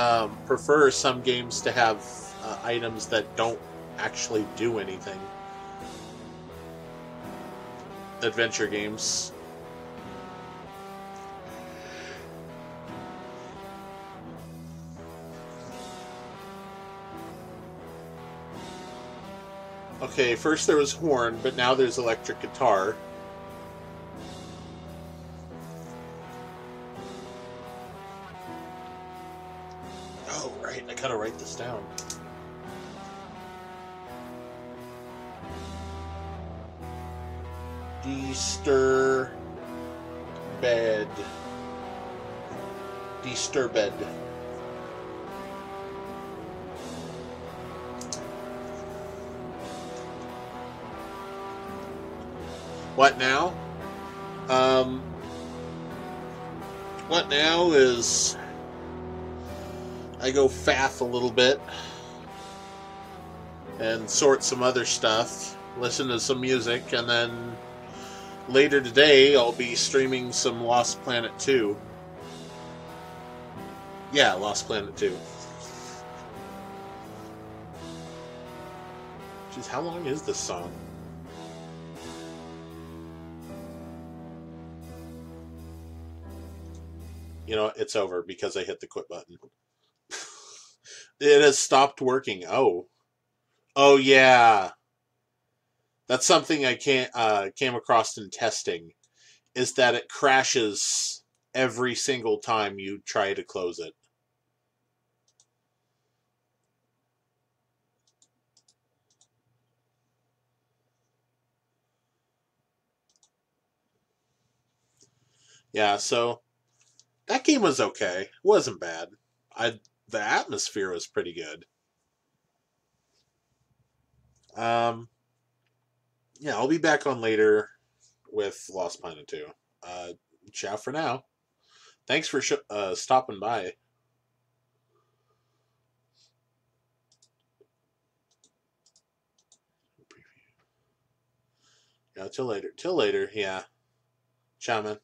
prefer some games to have items that don't actually do anything. Adventure games. Okay, first there was horn, but now there's electric guitar. Oh, right, I gotta write this down. Disturbed. What now? What now is I go faff a little bit and sort some other stuff, listen to some music, and then later today I'll be streaming some Lost Planet 2. Yeah, Lost Planet 2. Jeez, how long is this song? You know, it's over because I hit the quit button. It has stopped working. Oh. Oh, yeah. That's something I came across in testing, is that it crashes every single time you try to close it. Yeah, so that game was okay. It wasn't bad. I The atmosphere was pretty good. Um, yeah, I'll be back on later with Lost Planet 2. Uh, Ciao for now. Thanks for stopping by. Yeah, till later. Till later. Yeah. Ciao, man.